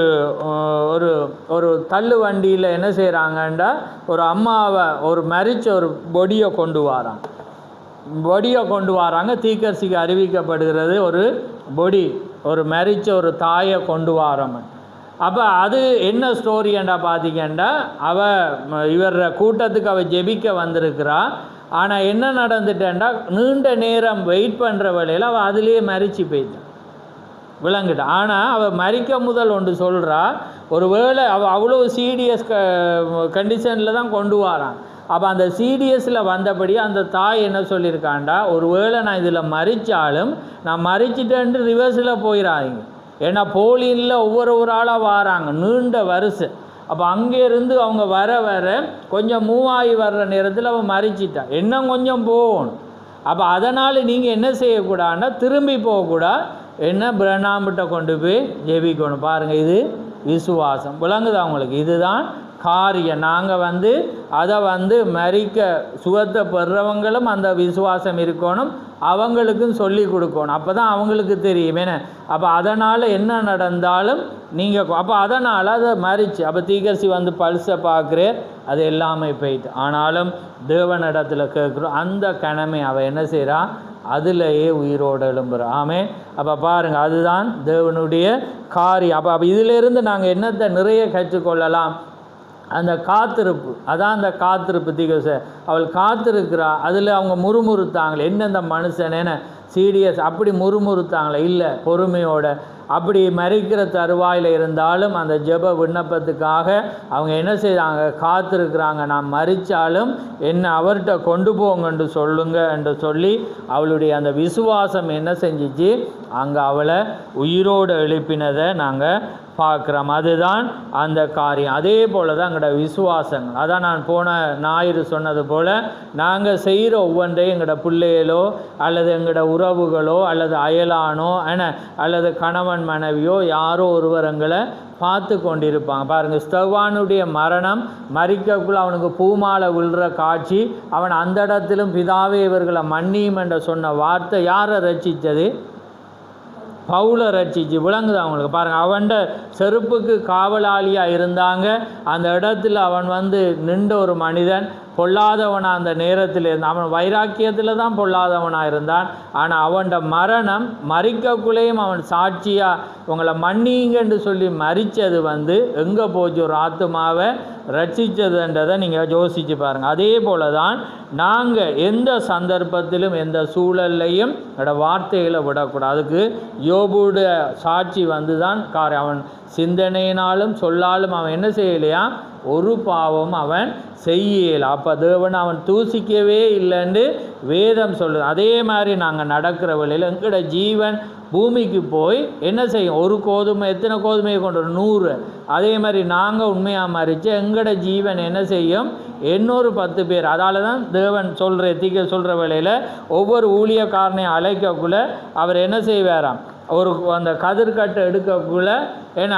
ஒரு ஒரு தள்ளு வண்டியில் என்ன செய்கிறாங்கண்டா ஒரு அம்மாவை ஒரு மரிச்ச ஒரு பொடியை கொண்டு வராங்க. தீக்கர்சிக்கு அறிவிக்கப்படுகிறது ஒரு பொடி, ஒரு மரிச்ச ஒரு தாயை கொண்டு வரோம். அப்போ அது என்ன ஸ்டோரிண்டா பார்த்தீங்கன்னா இவர் கூட்டத்துக்கு அவள் ஜெபிக்க வந்திருக்கிறா. ஆனால் என்ன நடந்துட்டேன்டா நீண்ட நேரம் வெயிட் பண்ணுற வேளையில் அவள் அதுலேயே மரிச்சு போயிட்டான், விளங்கிட்டான். ஆனால் அவள் மரிக்க முதல் ஒன்று சொல்கிறா, ஒரு வேளை அவள் அவ்வளோ சீரியஸ் கண்டிஷனில் தான் கொண்டு வரான். அப்போ அந்த சீரியஸில் வந்தபடி அந்த தாய் என்ன சொல்லியிருக்காண்டா, ஒரு வேளை நான் இதில் மரித்தாலும் நான் மரிச்சிட்டேன்ட்டு ரிவர்ஸில் போயிடாதீங்க. ஏன்னா போலியில் ஒவ்வொரு ஆளாக வராங்க நீண்ட வருஷம். அப்போ அங்கேருந்து அவங்க வர கொஞ்சம் மூவாகி வர்ற நேரத்தில் அவன் மறிச்சிட்டா, இன்னும் கொஞ்சம் போகணும். அப்போ அதனால் நீங்கள் என்ன செய்யக்கூடாதுன்னா திரும்பி போகக்கூடாது, என்ன பிரணாம்பிட்ட கொண்டு போய் ஜெபிக்கணும். பாருங்கள், இது விசுவாசம். விளங்குது அவங்களுக்கு? இதுதான் காரியம். நாங்கள் அதை மறிக்க சுகத்தை பெறுறவங்களும் அந்த விசுவாசம் இருக்கணும், அவங்களுக்கும் சொல்லி கொடுக்கணும். அப்போ தான் அவங்களுக்கு தெரியும். ஏன்னா அப்போ அதனால் என்ன நடந்தாலும் நீங்கள் அப்போ அதனால் அதை மறிச்சு அப்போ தீக்கர்சி பல்ஸை பார்க்குறேன், அது எல்லாமே போயிட்டு. ஆனாலும் தேவனிடத்தில் கேட்குறோம், அந்த கணமே அவள் என்ன செய்கிறான், அதிலேயே உயிரோடு எழும்புகிறோம். ஆமே. அப்போ பாருங்கள், அதுதான் தேவனுடைய காரியம். அப்போ இதிலிருந்து நாங்கள் என்னத்தை நிறைய கற்றுக்கொள்ளலாம்? அந்த காத்திருப்பு. அதான் அந்த காத்திருப்பு. தீக்கர்சி அவள் காத்திருக்கிறா. அதில் அவங்க முறுமுறுத்தாங்களே, என்ன மனுஷனேன்னு சீரியஸ் அப்படி முறுமுறுத்தாங்களே, இல்லை பொறுமையோட அப்படி மறிக்கிற தருவாயில் இருந்தாலும் அந்த ஜெப விண்ணப்பத்துக்காக அவங்க என்ன செய்தாங்க, காத்திருக்கிறாங்க. நான் மறித்தாலும் என்ன அவர்கிட்ட கொண்டு போங்கன்னு சொல்லுங்க என்று சொல்லி அவளுடைய அந்த விசுவாசம் என்ன செஞ்சிச்சு, அங்கே அவளை உயிரோடு எழுப்பினதை நாங்கள் பார்க்குறோம். அதுதான் அந்த காரியம். அதே போல் தான் எங்களோட விசுவாசங்கள். அதான் நான் போன ஞாயிறு சொன்னது போல் நாங்கள் செய்கிற ஒவ்வொன்றையும் எங்களோட பிள்ளைகளோ அல்லது எங்களோட உறவுகளோ அல்லது அயலானோ அல்லது கணவன் மனைவியோ யாரோ ஒருவர் எங்களை பார்த்து கொண்டிருப்பாங்க. பாருங்கள், ஸ்தெவானுடைய மரணம் மரிக்கக்குள்ள அவனுக்கு பூமாலை விழுற காட்சி, அவன் அந்த இடத்திலும் பிதாவே இவர்களை மன்னியும் என்ற சொன்ன வார்த்தை யாரை ரட்சித்தது? பவுலை ரட்சிச்சு. விளங்குது அவங்களுக்கு? பாருங்கள், அவன்ட செருப்புக்கு காவலாளியாக இருந்தாங்க. அந்த இடத்துல அவன் நின்ற ஒரு மனிதன் பொல்லாதவனாக அந்த நேரத்தில் இருந்தான். அவன் வைராக்கியத்தில் தான் பொல்லாதவனாக இருந்தான். ஆனால் அவன்ட மரணம் மறிக்கக்குள்ளேயும் அவன் சாட்சியாக உங்களை மன்னிங்கன்னு சொல்லி மறித்தது எங்கே போச்சு, ஒரு ஆத்மாவை ரட்சித்ததுன்றதை நீங்கள் யோசித்து பாருங்கள். அதே போல தான் நாங்கள் எந்த சந்தர்ப்பத்திலும் எந்த சூழல்லையும் என்னோட வார்த்தைகளை விடக்கூடாது. அதுக்கு யோபுடைய சாட்சி தான் காரியம். அவன் சிந்தனையினாலும் சொல்லாலும் அவன் என்ன செய்யலையா, ஒரு பாவம் அவன் செய்யலை. அப்போ தேவன் அவன் தூசிக்கவே இல்லைன்னு வேதம் சொல்லுது. அதே மாதிரி நாங்கள் நடக்கிற வழியில் எங்களோட ஜீவன் பூமிக்கு போய் என்ன செய்யும், ஒரு கோதுமை எத்தனை கோதுமையை கொண்டு 100. அதே மாதிரி நாங்கள் உண்மையாக மறித்து எங்களோட ஜீவன் என்ன செய்யும், 810 பேர். அதால் தான் தேவன் தீக்க சொல்கிற வேளையில் ஒவ்வொரு ஊழியக்காரனையும் அழைக்கக்குள்ள அவர் என்ன செய்வாராம், அந்த கதிர்கட்டை எடுக்கக்குள்ள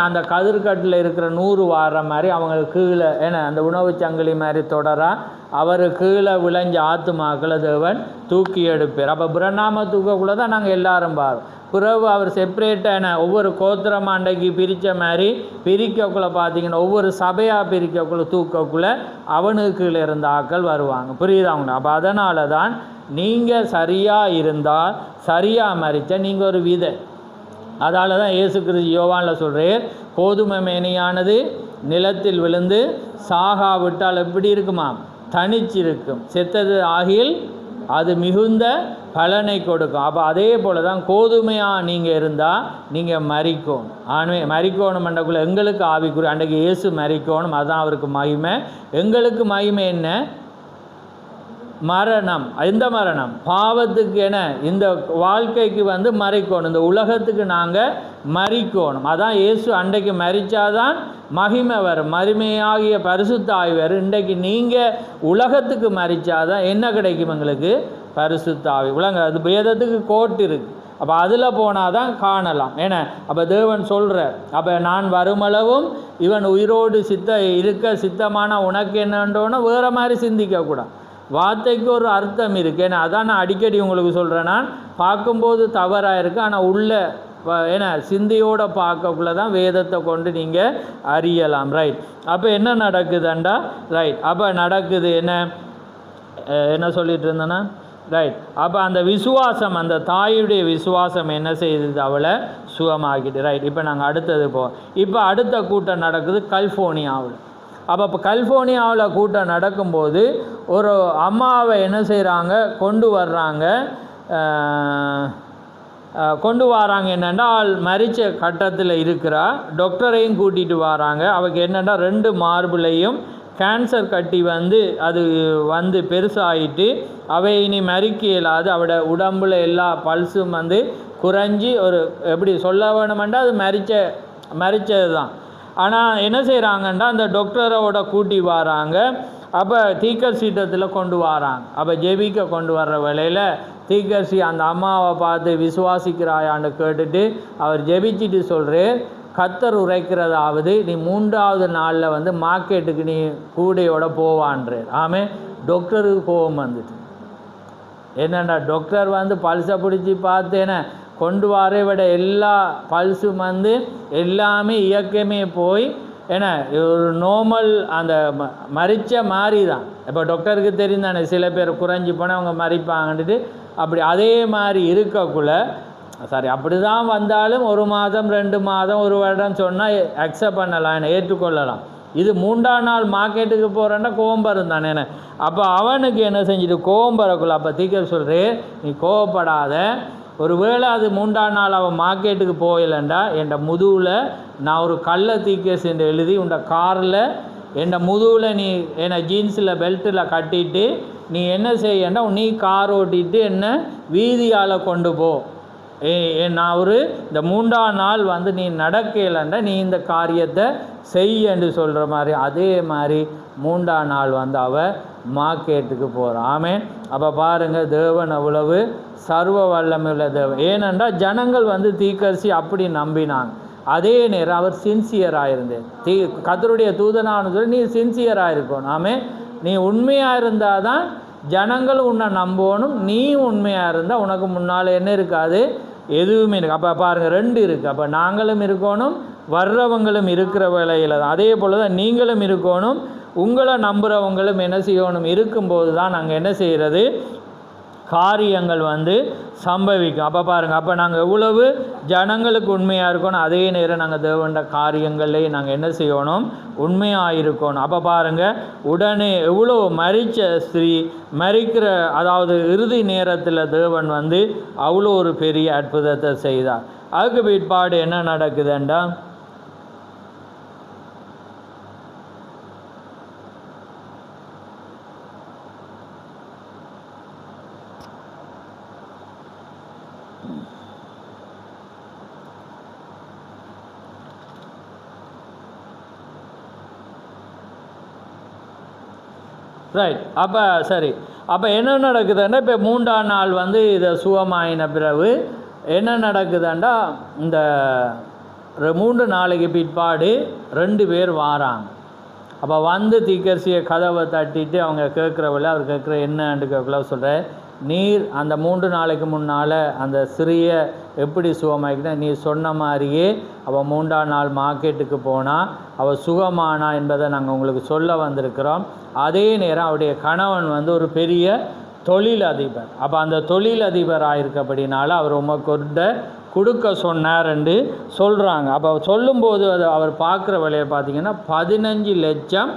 அந்த கதிர்கட்டில் இருக்கிற 100 வாடுற மாதிரி அவங்களுக்கு கீழே அந்த உணவு சங்கிலி மாதிரி தொடரா அவர் கீழே விளைஞ்ச ஆத்துமாக்களை தேவன் தூக்கி எடுப்பார். அப்போ பிரநாம தூக்கக்குள்ளே தான் நாங்கள் எல்லாரும் பாருவோம். பிறகு அவர் செப்பரேட்டான ஒவ்வொரு கோத்திரமாண்டைக்கு பிரித்த மாதிரி பிரிக்கக்குள்ளே பார்த்தீங்கன்னா ஒவ்வொரு சபையாக பிரிக்கக்குள்ளே தூக்கக்குள்ளே அவனுக்கு கீழே இருந்த ஆக்கள் வருவாங்க. புரியுது அவங்க? அப்போ அதனால தான் நீங்கள் சரியாக இருந்தால் சரியாக மறித்த நீங்கள் ஒரு விதை. அதால் தான் இயேசு கிறிஸ்து யோவானில் சொல்கிறேன், கோதுமை மேனியானது நிலத்தில் விழுந்து சாகா விட்டால் எப்படி இருக்குமா, தனிச்சிருக்கும், செத்தது ஆகில் அது மிகுந்த பலனை கொடுக்கும். அப்போ அதே போல் தான் கோதுமையாக நீங்கள் இருந்தால் நீங்கள் மரிக்கணும். மரிக்கணும் மண்டக்குள்ளே எங்களுக்கு ஆவிக்குரிய அன்றைக்கு இயேசு மரிக்கணும், அதுதான் அவருக்கு மகிமை. எங்களுக்கு மகிமை என்ன? மரணம். எந்த மரணம்? பாவத்துக்கு என இந்த வாழ்க்கைக்கு மறிக்கணும், இந்த உலகத்துக்கு நாங்கள் மறிக்கணும். அதான் இயேசு அன்றைக்கு மரித்தாதான் மகிமை வரும், மகிமையாகிய பரிசுத்த ஆவி வரும். இன்றைக்கு நீங்கள் உலகத்துக்கு மரித்தாதான் என்ன கிடைக்கும்? எங்களுக்கு பரிசுத்த ஆவி. உலக அது வேதத்துக்கு கோட்டு இருக்குது. அப்போ அதில் போனால் தான் காணலாம். ஏன்னா அப்போ தேவன் சொல்கிறார், அப்போ நான் வருமளவும் இவன் உயிரோடு இருக்க சித்தமான உனக்கு என்னன்றோன்னா வேறு மாதிரி சிந்திக்கக்கூடாது. வார்த்தைக்கு ஒரு அர்த்தம் இருக்குது. ஏன்னா அதான் நான் அடிக்கடி உங்களுக்கு சொல்கிறேன், நான் பார்க்கும்போது தவறாக இருக்குது, ஆனால் உள்ள ஏன்னா சிந்தையோடு பார்க்கக்குள்ள தான் வேதத்தை கொண்டு நீங்கள் அறியலாம். ரைட். அப்போ என்ன நடக்குதுண்டா? ரைட். அப்போ நடக்குது என்ன சொல்லிட்டு இருந்தேன்னா, ரைட். அப்போ அந்த விசுவாசம், அந்த தாயுடைய விசுவாசம் என்ன செய்தது? அவளை சுகமாக்கிட்டு. ரைட். இப்போ நாங்கள் அடுத்தது இப்போ அடுத்த கூட்டம் நடக்குது கலிஃபோர்னியாவில். அப்போ கலிஃபோர்னியாவில் கூட்டம் நடக்கும்போது ஒரு அம்மாவை என்ன செய்கிறாங்க? கொண்டு வராங்க. என்னென்றால் மரிச்ச கட்டத்தில் இருக்கிறா. டாக்டரையும் கூட்டிகிட்டு வராங்க. அவருக்கு என்னென்னா 2 மார்பிளையும் கேன்சர் கட்டி அது பெருசாகிட்டு அவை இனி மறிக்க இயலாது. அவட உடம்புல எல்லா பல்ஸும் குறைஞ்சி ஒரு எப்படி சொல்ல வேணுமெண்டா அது மறிச்சது தான். ஆனால் என்ன செய்கிறாங்கன்னா அந்த டாக்டரோட கூட்டி வராங்க. அப்போ தீர்க்கதரிசனத்தில் கொண்டு வராங்க. அப்போ ஜெபிக்க கொண்டு வர்ற வேளையில் தீர்க்கதரிசி அந்த அம்மாவை பார்த்து விசுவாசிக்கிறாயான்னு கேட்டுட்டு அவர் ஜெபிச்சுட்டு சொல்கிறார், கர்த்தர் உரைக்கிறதாவது நீ 3ஆவது நாளில் மார்க்கெட்டுக்கு நீ கூடையோட போவான்றார். டாக்டருக்கு கோபம் வந்துட்டு, என்னண்டா டாக்டர் பல்ஸை பிடிச்சி பார்த்தேன்னு கொண்டு வர விட எல்லா பல்ஸும் எல்லாமே இயக்கமே போய் ஏன்னா ஒரு நார்மல் அந்த மறிச்ச மாதிரி தான். இப்போ டாக்டருக்கு தெரிந்தானே சில பேர் குறைஞ்சி போனால் அவங்க மறிப்பாங்கன்ட்டு, அப்படி அதே மாதிரி இருக்கக்குள்ள அப்படி தான் வந்தாலும் 1 மாதம் 2 மாதம் 1 வருடம் சொன்னால் அக்செப்ட் பண்ணலாம், ஏற்றுக்கொள்ளலாம். இது 3ஆம் நாள் மார்க்கெட்டுக்கு போகிறேன்னா கோபம் இருந்தானே. அப்போ அவனுக்கு என்ன செஞ்சுட்டு கோபம் வரக்குள்ள அப்போ தீர்க்க சொல்கிறேன், நீ கோவப்படாத, ஒருவேளை அது 3ஆம் நாள் அவன் மார்க்கெட்டுக்கு போகலண்டா என் முதுகில் நான் ஒரு கல்லை தீக்கேஸ் என்று எழுதி உண்ட காரில் என் முதுகில் நீ என்னை ஜீன்ஸில் பெல்ட்டில் கட்டிட்டு நீ என்ன செய்யண்டா, நீ கார் ஓட்டிட்டு என்ன வீதியால் கொண்டு போ. நான் இந்த 3ஆம் நாள் நீ நடக்கலண்டா நீ இந்த காரியத்தை செய்யன்னு சொல்கிற மாதிரி அதே மாதிரி 3ஆம் நாள் அவள் மார்க்கெட்டுக்கு போகிறான். ஆமென். அப்போ பாருங்கள், தேவன் அவ்வளவு சர்வ வல்லமையுள்ள தேவன். ஏனென்றால் ஜனங்கள் தீர்க்கதரிசி அப்படி நம்பினாங்க. அதே நேரம் அவர் சின்சியராக இருந்தேன். கர்த்தருடைய தூதனானு சொல்லி நீ சின்சியராக இருக்கணும். ஆமென். நீ உண்மையாக இருந்தால் தான் ஜனங்கள் உன்னை நம்பணும். நீ உண்மையாக இருந்தால் உனக்கு முன்னால் என்ன இருக்காது? எதுவுமே இருக்குது. அப்போ பாருங்கள், 2 இருக்குது. அப்போ நாங்களும் இருக்கணும், வர்றவங்களும் இருக்கிற வேலையில் தான். அதே போல் தான் நீங்களும் இருக்கணும், உங்களை நம்புகிறவங்களும் என்ன செய்யணும்? இருக்கும்போது தான் நாங்கள் என்ன செய்கிறது? காரியங்கள் சம்பவிக்கும். அப்போ பாருங்கள், அப்போ நாங்கள் எவ்வளவு ஜனங்களுக்கு உண்மையாக இருக்கணும், அதே நேரம் நாங்கள் தேவண்ட காரியங்களே நாங்கள் என்ன செய்யணும்? உண்மையாக இருக்கணும். அப்போ பாருங்கள், உடனே எவ்வளோ மரித்த ஸ்திரீ மரிக்கிற அதாவது இறுதி நேரத்தில் தேவன் அவ்வளோ ஒரு பெரிய அற்புதத்தை செய்தார். அதுக்கு பிற்பாடு என்ன நடக்குதுண்டா, ரைட். அப்போ சரி, அப்போ என்ன நடக்குதுன்னா இப்போ 3ஆம் நாள் இதை சுகமாயின பிறகு என்ன நடக்குதுண்டா, இந்த 3 நாளைக்கு பிற்பாடு 2 பேர் வாராங்க. அப்போ தீர்க்கதரிசியை கதவை தட்டிட்டு அவங்க கேட்குறவில்ல, அவர் கேட்குற என்னன்னு கேட்கல சொல்கிறேன், நீர் அந்த 3 நாளைக்கு முன்னால் அந்த சிறிய எப்படி சுகமாக்கினா நீ சொன்ன மாதிரியே அவள் 3ஆம் நாள் மார்க்கெட்டுக்கு போனால் அவள் சுகமானா என்பதை நாங்கள் உங்களுக்கு சொல்ல வந்திருக்கிறோம். அதே நேரம் அவருடைய கணவன் ஒரு பெரிய தொழிலதிபர். அப்போ அந்த தொழிலதிபராக இருக்கப்படினால அவர் உமக்கு கொடுக்க சொன்னார் என்று சொல்கிறாங்க. அப்போ சொல்லும்போது அது அவர் பார்க்குற விலையை பார்த்திங்கன்னா $15 லட்சம்.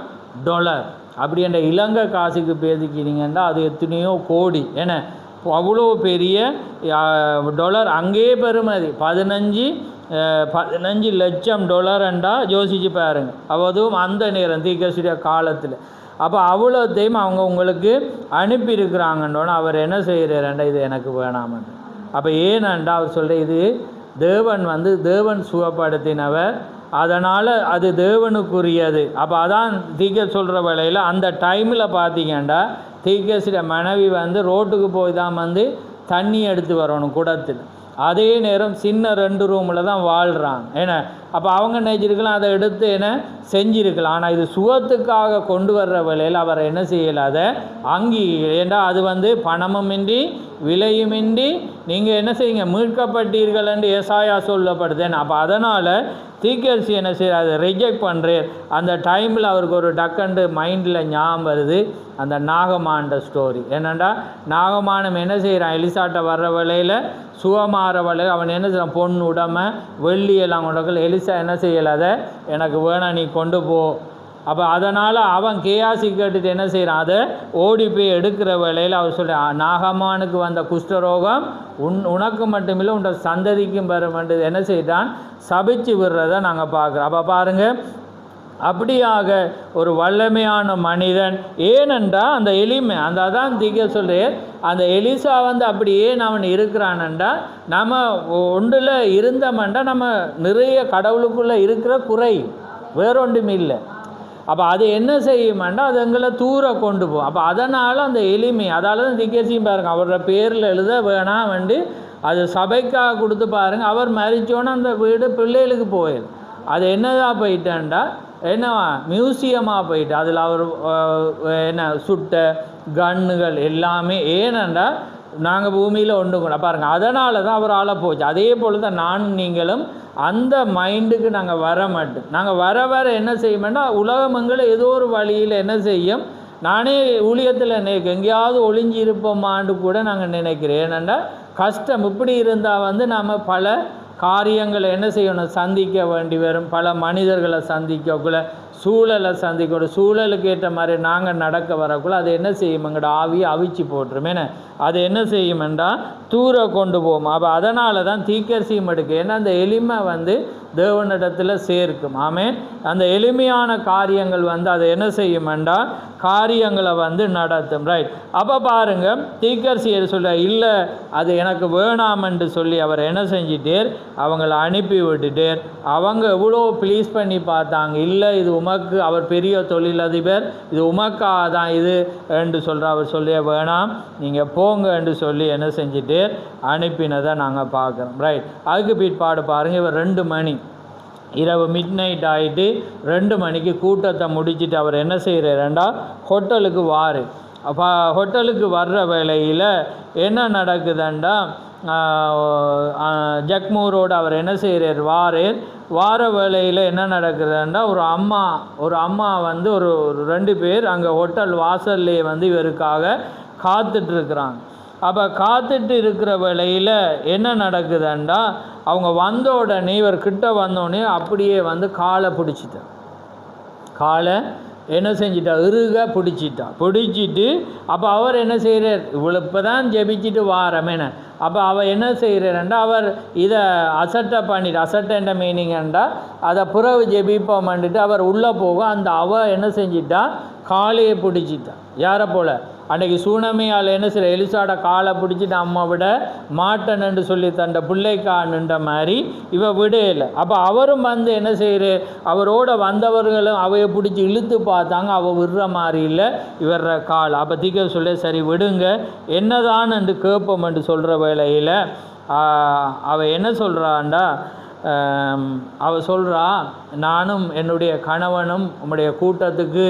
அப்படி என்ற இலங்கை காசுக்கு பேசிக்கிறீங்கன்னா அது எத்தனையோ கோடி. ஏன்னா அவ்வளோ பெரிய டாலர் அங்கேயே பெறுமதி 15 லட்சம் டாலர்ண்டா யோசிச்சு பாருங்க. அதுவும் அந்த நேரம் தீர்க்கதரிசியுடைய காலத்தில். அப்போ அவ்வளோத்தையும் அவங்க உங்களுக்கு அனுப்பியிருக்கிறாங்கன்னோன்னு அவர் என்ன செய்கிறாருண்டா இது எனக்கு வேணாமன்னு. அப்போ ஏனண்டா அவர் சொல்கிற இது தேவன் சுகப்படுத்தினவர், அதனால் அது தேவனுக்குரியது. அப்போ அதான் தீர்க்க சொல்கிற வேளையில் அந்த டைமில் பார்த்தீங்கன்னா தீர்க்கதரிசியோட மனைவி ரோட்டுக்கு போய் தான் தண்ணி எடுத்து வரணும் குடத்தில். அதே நேரம் சின்ன 2 ரூமில் தான் வாழ்கிறாங்க. ஏன்னா அப்போ அவங்க நினைச்சிருக்கலாம் அதை எடுத்து என்ன செஞ்சிருக்கலாம். ஆனால் இது சுகத்துக்காக கொண்டு வர்ற வேளையில் அவர் என்ன செய்யலாத அங்கி. ஏண்டா அது பணமுமின்றி விலையுமின்றி நீங்கள் என்ன செய்யுங்க மீட்கப்பட்டீர்கள் என்று ஏசாயா சொல்லப்படுதேன். அப்போ அதனால் தீர்க்கதரிசி என்ன செய்ய அதை ரிஜெக்ட் பண்ணுறார். அந்த டைமில் அவருக்கு ஒரு டக்கண்டு மைண்டில் ஞாபகம் வருது அந்த நாகமாண்ட ஸ்டோரி. என்னென்னா நாகமானம் என்ன செய்கிறான் எலிசாட்ட வர்ற வேளையில் சுகமாற வேளையில் அவன் என்ன செய்கிறான் பொண்ணு உடமை வெள்ளியெல்லாம் கொண்டக்கள். எலிசா என்ன செய்யலாத எனக்கு வேணாம் நீ கொண்டு போ. அப்போ அதனால் அவன் கேயாசி கேட்டுட்டு என்ன செய்கிறான் அதை ஓடி போய் எடுக்கிற வேளையில் அவர் சொல்கிறான் நாகமானுக்கு வந்த குஷ்டரோகம் உனக்கு மட்டுமில்லை உன் சந்ததிக்கும் பெறுமென்று என்ன செய்தான் சபிச்சு விடுறதை நாங்கள் பார்க்குறோம். அப்போ பாருங்கள் அப்படியாக ஒரு வல்லமையான மனிதன். ஏனென்றால் அந்த எளிமை அதான் திக சொல்கிறேன். அந்த எலிசா அப்படி ஏன் அவன் இருக்கிறானண்டா நம்ம ஒன்றில் இருந்தோம்டா நம்ம நிறைய கடவுளுக்குள்ளே இருக்கிற குறை வேறொன்றும் இல்லை. அப்போ அது என்ன செய்யுமாண்டா அது எங்களை தூர கொண்டு போகும். அப்போ அதனால் அந்த எளிமை அதால் தான் திகேசியும் பாருங்கள் அவரோட பேரில் எழுத வேணாம் அது சபைக்காக கொடுத்து பாருங்கள். அவர் மரிச்சோன்னா அந்த வீடு பிள்ளைகளுக்கு போயிடும். அது என்னதான் போயிட்டான்டா என்னவா மியூசியமாக போயிட்டு அதில் அவர் என்ன சுட்ட கன்னுகள் எல்லாமே. ஏனண்டா நாங்கள் பூமியில் ஒன்று கூட பாருங்கள் அதனால தான் அவர் ஆள போச்சு. அதே போல் தான் நானும் நீங்களும் அந்த மைண்டுக்கு நாங்கள் வர மாட்டோம். நாங்கள் வர என்ன செய்யணும்னா உலகமங்களை ஏதோ ஒரு வழியில் என்ன செய்யும். நானே ஊழியத்தில் எங்கேயாவது ஒளிஞ்சி இருப்போமான்னு கூட நாங்கள் நினைக்கிறேன். ஏனெண்டா கஷ்டம் இப்படி இருந்தால் நம்ம பல காரியங்களை என்ன செய்யணும் சந்திக்க வேண்டி வரும். பல மனிதர்களை சந்திக்கக்குள்ள சூழலை சந்திக்கணும். சூழலுக்கு ஏற்ற மாதிரி நாங்கள் நடக்க வரக்குள்ள அது என்ன செய்யும் எங்களோட ஆவியை அவிச்சு போட்டுரும். ஏன்னா அது என்ன செய்யுமெண்டா தூர கொண்டு போகும். அப்போ அதனால தான் தீர்க்கதரிசியும் எடுக்கு. ஏன்னா அந்த எளிமை தேவனிடத்தில் சேர்க்கும். ஆமென். அந்த எளிமையான காரியங்கள் அதை என்ன செய்யுமெண்டா காரியங்களை நடத்தும். ரைட். அப்போ பாருங்கள் தீர்க்கதரிசி சொல்ல இல்லை அது எனக்கு வேணாமென்று சொல்லி அவர் என்ன செஞ்சிட்டார் அவங்கள அனுப்பி விட்டுட்டார். அவங்க எவ்வளோ ப்ளீஸ் பண்ணி பார்த்தாங்க. இல்லை இது உமக்கு அவர் பெரிய தொழிலதிபர் இது உமக்காக தான் இது என்று சொல்கிற அவர் சொல்லிய வேணாம் நீங்கள் போங்க என்று சொல்லி என்ன செஞ்சுட்டு அனுப்பினதை நாங்கள் பார்க்குறோம். ரைட். அதுக்கு பிற்பாடு பாருங்கள் இவர் 2 மணி இரவு மிட் ஆகிட்டு 2 மணிக்கு கூட்டத்தை முடிச்சுட்டு அவர் என்ன செய்கிறாருண்டா ஹோட்டலுக்கு வாரு. அப்போ ஹோட்டலுக்கு வர்ற வேளையில் என்ன நடக்குதுண்டா ஜக்மூரோடு அவர் என்ன செய்கிறார் வார வேளையில் என்ன நடக்குதுன்னா ஒரு அம்மா ஒரு 2 பேர் அங்கே ஹோட்டல் வாசல்லையே இவருக்காக காத்துட்ருக்குறாங்க. அப்போ காத்துட்டு இருக்கிற வேளையில் என்ன நடக்குதுண்டா அவங்க வந்த உடனே இவர் கிட்ட வந்தோடனே அப்படியே காலை என்ன செஞ்சிட்டா இறுக பிடிச்சிட்டு அப்போ அவர் என்ன செய்கிறார் இவ்வளோ இப்போ தான் ஜெபிச்சுட்டு வாரமேன. அப்போ அவர் என்ன செய்கிறாருண்டா அவர் இதை அசட்டன்ற மீனிங்கண்டா அதை புறவு ஜெபிப்போம் பண்ணிட்டு அவர் உள்ளே போகும். அந்த என்ன செஞ்சிட்டா காலையை பிடிச்சிட்டா. யாரை போல் அன்றைக்கி சூனமையால் என்ன செய்ய எலிசாட காலை பிடிச்சிட்டு அம்மா விட மாட்டேன்னு சொல்லி தண்ட பிள்ளைக்கானுன்ற மாதிரி இவ விடையில. அப்போ அவரும் என்ன செய்கிறார் அவரோட வந்தவர்களும் அவையை பிடிச்சி இழுத்து பார்த்தாங்க. அவள் விடுற மாதிரி இல்லை இவர கால். அப்போ தீக்க சொல்ல சரி விடுங்க என்னதான் என்று கேட்போம் என்று சொல்கிற வேளையில் அவள் என்ன சொல்கிறாண்டா அவள் சொல்கிறா நானும் என்னுடைய கணவனும் உம்முடைய கூட்டத்துக்கு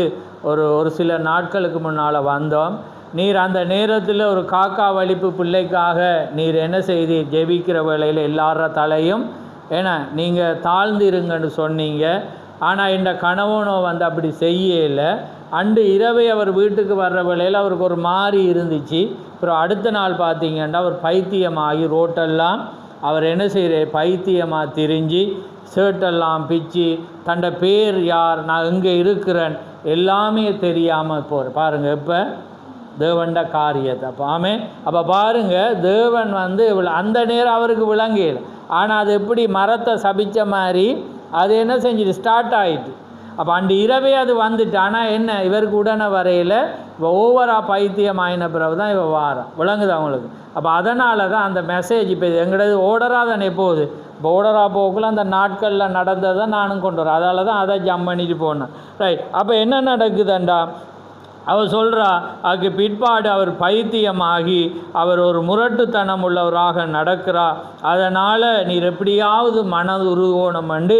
ஒரு சில நாட்களுக்கு முன்னால் வந்தோம். நீர் அந்த நேரத்தில் ஒரு காக்கா வலிப்பு பிள்ளைக்காக நீர் என்ன செய்தீர் ஜெபிக்கிற வேளையில் எல்லார தலையும் ஏன்னா நீங்கள் தாழ்ந்து இருங்கன்னு சொன்னீங்க. ஆனால் இந்த கணவனோ அப்படி செய்யலை. அன்று இரவே அவர் வீட்டுக்கு வர்ற வேளையில் அவருக்கு ஒரு மாதிரி இருந்துச்சு. அப்புறம் அடுத்த நாள் பார்த்தீங்கன்னா அவர் பைத்தியமாகி ரோட்டெல்லாம் அவர் என்ன செய்கிற பைத்தியமாக திரிஞ்சு ஷர்ட்டெல்லாம் பிச்சு தண்ட பேர் யார், நான் எங்கே இருக்கிறேன் எல்லாமே தெரியாமல் போகிற பாருங்கள் இப்போ தேவன்ட காரியத்தை. அப்போ அப்போ பாருங்கள், தேவன் வந்து அந்த நேரம் அவருக்கு விளங்கல. ஆனால் அது எப்படி மரத்தை சபித்த மாதிரி அது என்ன செஞ்சுட்டு ஸ்டார்ட் ஆகிட்டு. அப்போ அண்டு இரவே அது வந்துட்டு. ஆனால் என்ன, இவருக்கு உடனே வரையில் இப்போ ஓவராக பைத்தியம் ஆயின பிறகு தான் இவ வாரம் விளங்குது அவங்களுக்கு. அப்போ அதனால தான் அந்த மெசேஜ் இப்போ எங்களது ஓடராக தானே போகுது. இப்போ ஓடராக போக்குள்ள அந்த நாட்களில் நடந்ததை நானும் கொண்டு வரேன். அதால் தான் அதை ஜம் பண்ணிட்டு போனேன். ரைட். அப்போ என்ன நடக்குதுண்டா, அவர் சொல்கிறா, அதுக்கு பிற்பாடு அவர் பைத்தியமாகி அவர் ஒரு முரட்டுத்தனம் உள்ளவராக நடக்கிறார். அதனால் நீர் எப்படியாவது மனது உருவோணம்ண்டு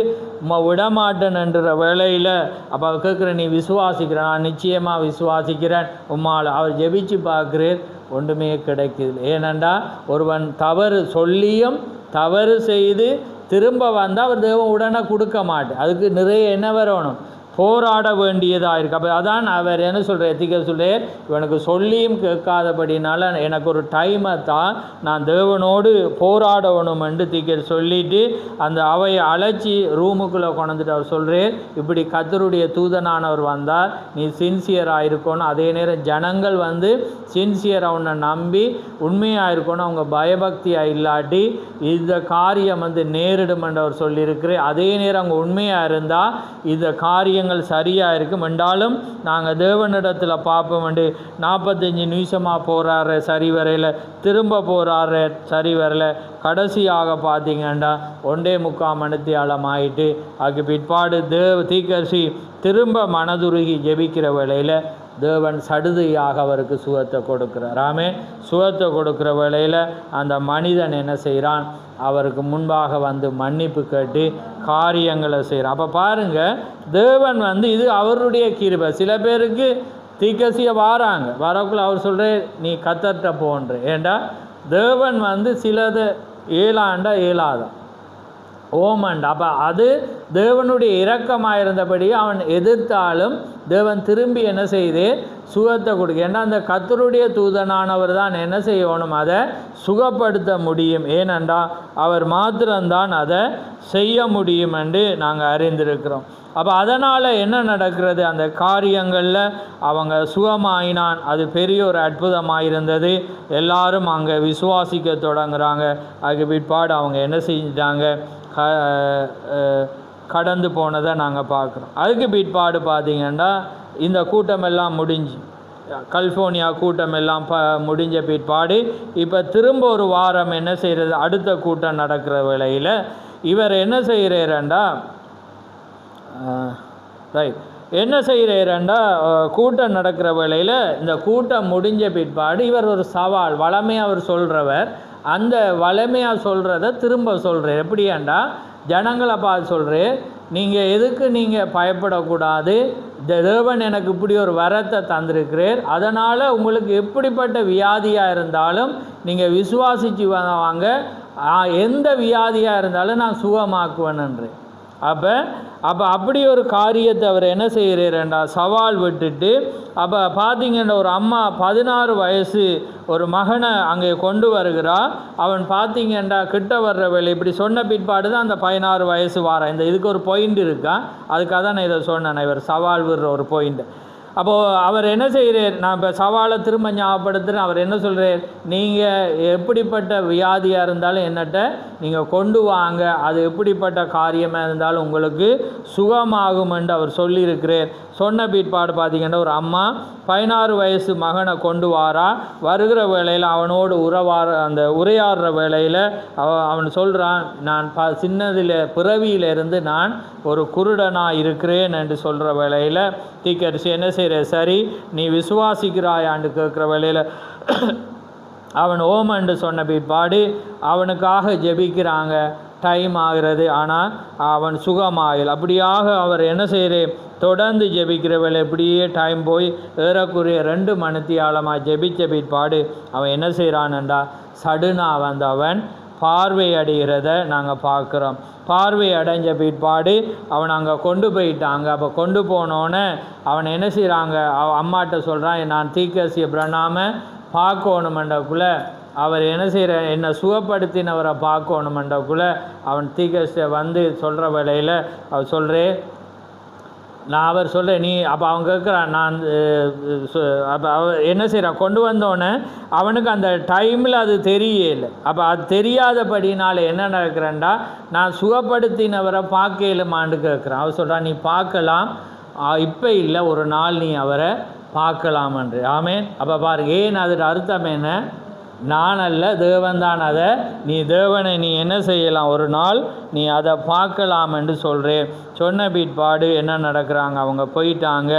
விடமாட்டேன்ன்ற வேளையில் அப்போ அவர் கேட்குற, நீ விசுவாசிக்கிற? நான் நிச்சயமாக விசுவாசிக்கிறேன் உம்மால். அவர் ஜெபிச்சு பார்க்குறேன், ஒன்றுமே கிடைக்குது. ஏனெண்டா ஒருவன் தவறு சொல்லியும் தவறு செய்து திரும்ப வந்தால் அவர் தேவன் உடனே கொடுக்க மாட்டேன். அதுக்கு நிறைய என்ன வரணும், போராட வேண்டியதாக இருக்குது. அப்போ அதான் அவர் என்ன சொல்கிறார், எத்திக்கல் சொல்கிறார், இவனுக்கு சொல்லியும் கேட்காதபடினால எனக்கு ஒரு டைமை தான், நான் தேவனோடு போராடணுமென்று திக்கல் சொல்லிவிட்டு அந்த அவையை அழைச்சி ரூமுக்குள்ளே கொண்டுட்டு அவர் சொல்கிறார், இப்படி கர்த்தருடைய தூதனானவர் வந்தால் நீ சின்சியராக இருக்கணும். அதே நேரம் ஜனங்கள் வந்து சின்சியராக உன்னை நம்பி உண்மையாக இருக்கணும். அவங்க பயபக்தியாக இல்லாட்டி இந்த காரியம் வந்து நேரிடுமென்று அவர் சொல்லியிருக்கிறேன். அதே நேரம் அவங்க உண்மையாக இருந்தால் இந்த காரியங்கள் சரியாக இருக்கும். என்றாலும் நாங்கள் தேவனிடத்தில் பார்ப்போம். 45 நிமிஷமாக போகிறாரு, சரி வரையில் திரும்ப போகிறாரு, சரி வரல. கடைசியாக பார்த்தீங்கன்னா 1.25 மணித்தியாலம் ஆகிட்டு அதுக்கு பிற்பாடு தீர்க்கதரிசி திரும்ப மனதுருகி ஜெபிக்கிற வேளையில் தேவன் சடுதியாக அவருக்கு சுகத்தை கொடுக்குறார். சுகத்தை கொடுக்குற வேளையில் அந்த மனிதன் என்ன செய்கிறான், அவருக்கு முன்பாக வந்து மன்னிப்பு கேட்டு காரியங்களை செய்கிறான். அப்போ பாருங்கள், தேவன் வந்து இது அவருடைய கிருபை. சில பேருக்கு தீர்க்கதரிசியை வரக்குள்ள அவர் சொல்கிற, நீ கர்த்தர்ட்ட போன்ற. ஏண்டா தேவன் வந்து சிலது ஏழாண்டா ஏழாதான் ஓமண்ட். அப்போ அது தேவனுடைய இரக்கமாக இருந்தபடி அவன் எதிர்த்தாலும் தேவன் திரும்பி என்ன செய்து சுகத்தை கொடுக்க. ஏன்னா அந்த கர்த்தருடைய தூதனானவர் தான் என்ன செய்யணும், அதை சுகப்படுத்த முடியும். ஏனென்றா அவர் மாத்திரம்தான் அதை செய்ய முடியும் என்று நாங்கள் அறிந்திருக்கிறோம். அப்போ அதனால் என்ன நடக்கிறது, அந்த காரியங்களில் அவங்க சுகமாயினான். அது பெரிய ஒரு அற்புதமாக இருந்தது. எல்லாரும் அங்கே விசுவாசிக்க தொடங்குறாங்க. அதுக்கு பிற்பாடு அவங்க என்ன செஞ்சிட்டாங்க, கடந்து போனதை நாங்கள் பார்க்குறோம். அதுக்கு பிற்பாடு பார்த்திங்கன்னா இந்த கூட்டமெல்லாம் முடிஞ்சு, கலிஃபோர்னியா கூட்டமெல்லாம் முடிஞ்ச பிற்பாடு இப்போ திரும்ப ஒரு வாரம் என்ன செய்கிறது, அடுத்த கூட்டம் நடக்கிற வேளையில் இவர் என்ன செய்கிறாரண்டா என்ன செய்கிறாரண்டா கூட்டம் நடக்கிற வேளையில் இந்த கூட்டம் முடிஞ்ச பிற்பாடு இவர் ஒரு சவால், வளமையாக அவர் சொல்கிறவர், அந்த வளமையாக சொல்கிறத திரும்ப சொல்கிறார். எப்படியாண்டா ஜனங்களை பார்த்து சொல்கிறேன், நீங்கள் எதுக்கு நீங்கள் பயப்படக்கூடாது, தேவன் எனக்கு இப்படி ஒரு வரத்தை தந்திருக்கிறேன். அதனால் உங்களுக்கு எப்படிப்பட்ட வியாதியாக இருந்தாலும் நீங்கள் விசுவாசித்து வாங்க, எந்த வியாதியாக இருந்தாலும் நான் சுகமாக்குவேன்ன்றேன். அப்போ அப்படி ஒரு காரியத்தை அவர் என்ன செய்கிறார்ண்டா சவால் விட்டுட்டு, அப்போ பார்த்திங்கன்னா ஒரு அம்மா 16 வயசு ஒரு மகனை அங்கே கொண்டு வருகிறார். அவன் பார்த்திங்கன்னா கிட்ட வர்ற வேலை இப்படி சொன்ன பிற்பாடு தான் அந்த 16 வயசு வாரம். இதுக்கு ஒரு பாயிண்ட் இருக்கா, அதுக்காக தான் நான் இதை சொன்னேன், இவர் சவால் விடுற ஒரு பாயிண்ட். அப்போது அவர் என்ன செய்கிறார், நான் இப்போ சவாலை திரும்ப ஞாபகப்படுத்துகிறேன். அவர் என்ன சொல்கிறார், நீங்கள் எப்படிப்பட்ட வியாதியாக இருந்தாலும் என்னட்ட நீங்கள் கொண்டு வாங்க, அது எப்படிப்பட்ட காரியமாக இருந்தாலும் உங்களுக்கு சுகமாகும் என்று அவர் சொல்லியிருக்கிறார். சொன்ன பிற்பாடு பார்த்திங்கன்னா ஒரு அம்மா 16 வயசு மகனை கொண்டு வருகிற வேளையில் அவனோடு உரையாடுற வேளையில் அவன் சொல்கிறான், நான் சின்னதில் பிறவியிலிருந்து நான் ஒரு குருடனாக இருக்கிறேன் என்று சொல்கிற வேளையில் தீர்க்கதரிசி என்ன செய்கிற, சரி நீ விசுவாசிக்கிறாயான்னு கேட்குற வேளையில் அவன் ஓமன்று சொன்ன பிற்பாடு அவனுக்காக ஜெபிக்கிறாங்க. டைம் ஆகிறது, ஆனால் அவன் சுகமாகல. அப்படியாக அவர் என்ன செய்கிறேன், தொடர்ந்து ஜெபிக்கிற வேலை இப்படியே டைம் போய் ஏறக்குறைய 2 மணித்தியாலமாக ஜெபிச்ச பிற்பாடு அவன் என்ன செய்கிறான்டா சடுனாக அவன் பார்வை அடைகிறத நாங்கள் பார்க்குறோம். பார்வை அடைஞ்ச பிற்பாடு அவன் அங்கே கொண்டு போயிட்டாங்க. அப்போ கொண்டு போனோன்னே அவன் என்ன செய்கிறாங்க, அம்மாட்ட சொல்கிறான், நான் தீர்க்கதரிசி பிரணாமை பார்க்கணுமெண்டக்குள்ளே அவர் என்ன செய்கிற என்னை சுகப்படுத்தினவரை பார்க்கணுமென்றக்குள்ள அவன் தீர்க்கதரிசி வந்து சொல்கிற வேளையில் அவர் சொல்கிறேன், நான் அவர் சொல்கிறேன் நீ அப்போ அவன் கேட்குறான், நான் அப்போ அவ என்ன செய்கிறான், கொண்டு வந்தோடனே அவனுக்கு அந்த டைமில் அது தெரியலை. அப்போ அது தெரியாதபடினால என்ன நடக்கிறேன்டா, நான் சுகப்படுத்தினவரை பார்க்கலுமான்னு கேட்குறான். அவர் சொல்கிறான், நீ பார்க்கலாம், இப்போ இல்லை, ஒரு நாள் நீ அவரை பார்க்கலாமன்று. ஆமேன். அப்போ பாருங்க, ஏன் அதோட அர்த்தம் என்ன, நான் அல்ல தேவன் தான் அதை, நீ தேவனை நீ என்ன செய்யலாம், ஒரு நாள் நீ அதை பார்க்கலாம் என்று சொல்கிறேன். சொன்ன பிற்பாடு என்ன நடக்கிறாங்க, அவங்க போயிட்டாங்க.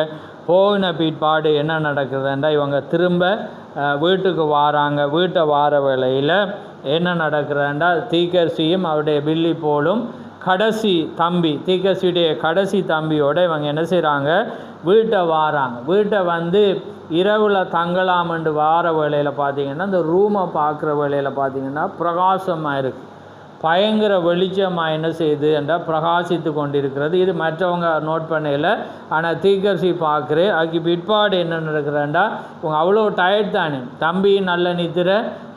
போன பிற்பாடு என்ன நடக்குதுன்றா, இவங்க திரும்ப வீட்டுக்கு வாராங்க. வீட்டை வார வேளையில் என்ன நடக்கிறேன்டா, தீர்க்கதரிசியும் அவருடைய பில்லி போலும் கடைசி தம்பி, தீர்க்கதரிசியுடைய கடைசி தம்பியோடு இவங்க என்ன செய்கிறாங்க, வீட்டை வாராங்க. வீட்டை வந்து இரவில் தங்கலாமென்று வார வேளையில் பார்த்திங்கன்னா, இந்த ரூமை பார்க்குற வேளையில் பார்த்திங்கன்னா பிரகாசமாக இருக்குது, பயங்கர வெளிச்சமாக என்ன செய்யுது என்றால் பிரகாசித்து கொண்டிருக்கிறது. இது மற்றவங்க நோட் பண்ணல, ஆனால் தீர்க்கதரிசி பார்க்குறேன். அதுக்கு பிற்பாடு என்ன நடக்கிறேன்டா, இவங்க அவ்வளோ டயர்ட் தானே, தம்பி நல்ல நித்திர,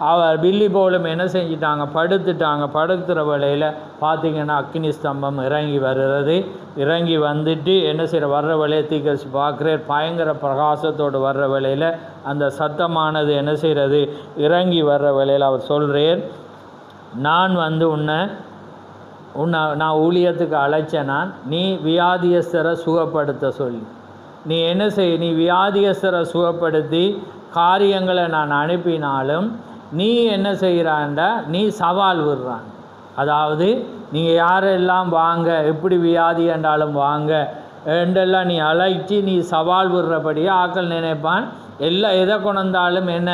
அவர் பில்லி போலும் என்ன செஞ்சிட்டாங்க, படுத்துட்டாங்க. படுத்துகிற வேளையில் பார்த்திங்கன்னா அக்கினி ஸ்தம்பம் இறங்கி வருகிறது. இறங்கி வந்துட்டு என்ன செய்கிற, வர்ற வேலையை தீர்க்கதரிசி பார்க்குறேன், பயங்கர பிரகாசத்தோடு வர்ற வேளையில் அந்த சத்தமானது என்ன செய்கிறது, இறங்கி வர்ற வேளையில் அவர் சொல்கிறேன், நான் வந்து உன்னை நான் ஊழியத்துக்கு அழைச்சேன், நீ வியாதியஸ்தரை சுகப்படுத்த சொல்லி, நீ என்ன செய், நீ வியாதியஸ்தரை சுகப்படுத்தி காரியங்களை நான் அனுப்பினாலும் நீ என்ன செய்கிறான்டா, நீ சவால் விடுறான். அதாவது நீங்கள் யாரெல்லாம் வாங்க, எப்படி வியாதி என்றாலும் வாங்க என்றெல்லாம் நீ அழைச்சி நீ சவால் விடுறபடியே ஆக்கள் நினைப்பான், எல்லாம் எதை கொண்டாலும் என்ன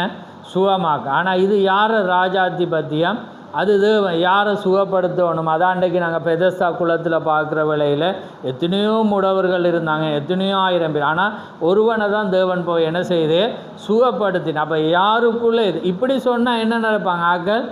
சுகமாக்க. ஆனால் இது யார் ராஜாதிபத்தியம், அது தேவன் யாரை சுகப்படுத்தணும். அதான் அன்றைக்கு நாங்கள் பெதஸ்தா குளத்தில் பார்க்குற வேளையில் எத்தனையோ முடவர்கள் இருந்தாங்க, எத்தனையோ ஆயிரம் பேர், ஆனால் ஒருவனை தான் தேவன் போய் என்ன செய்து சுகப்படுத்தின. அப்போ யாருக்குள்ளே இது இப்படி சொன்னால் என்ன நினைப்பாங்க, ஆக்கள்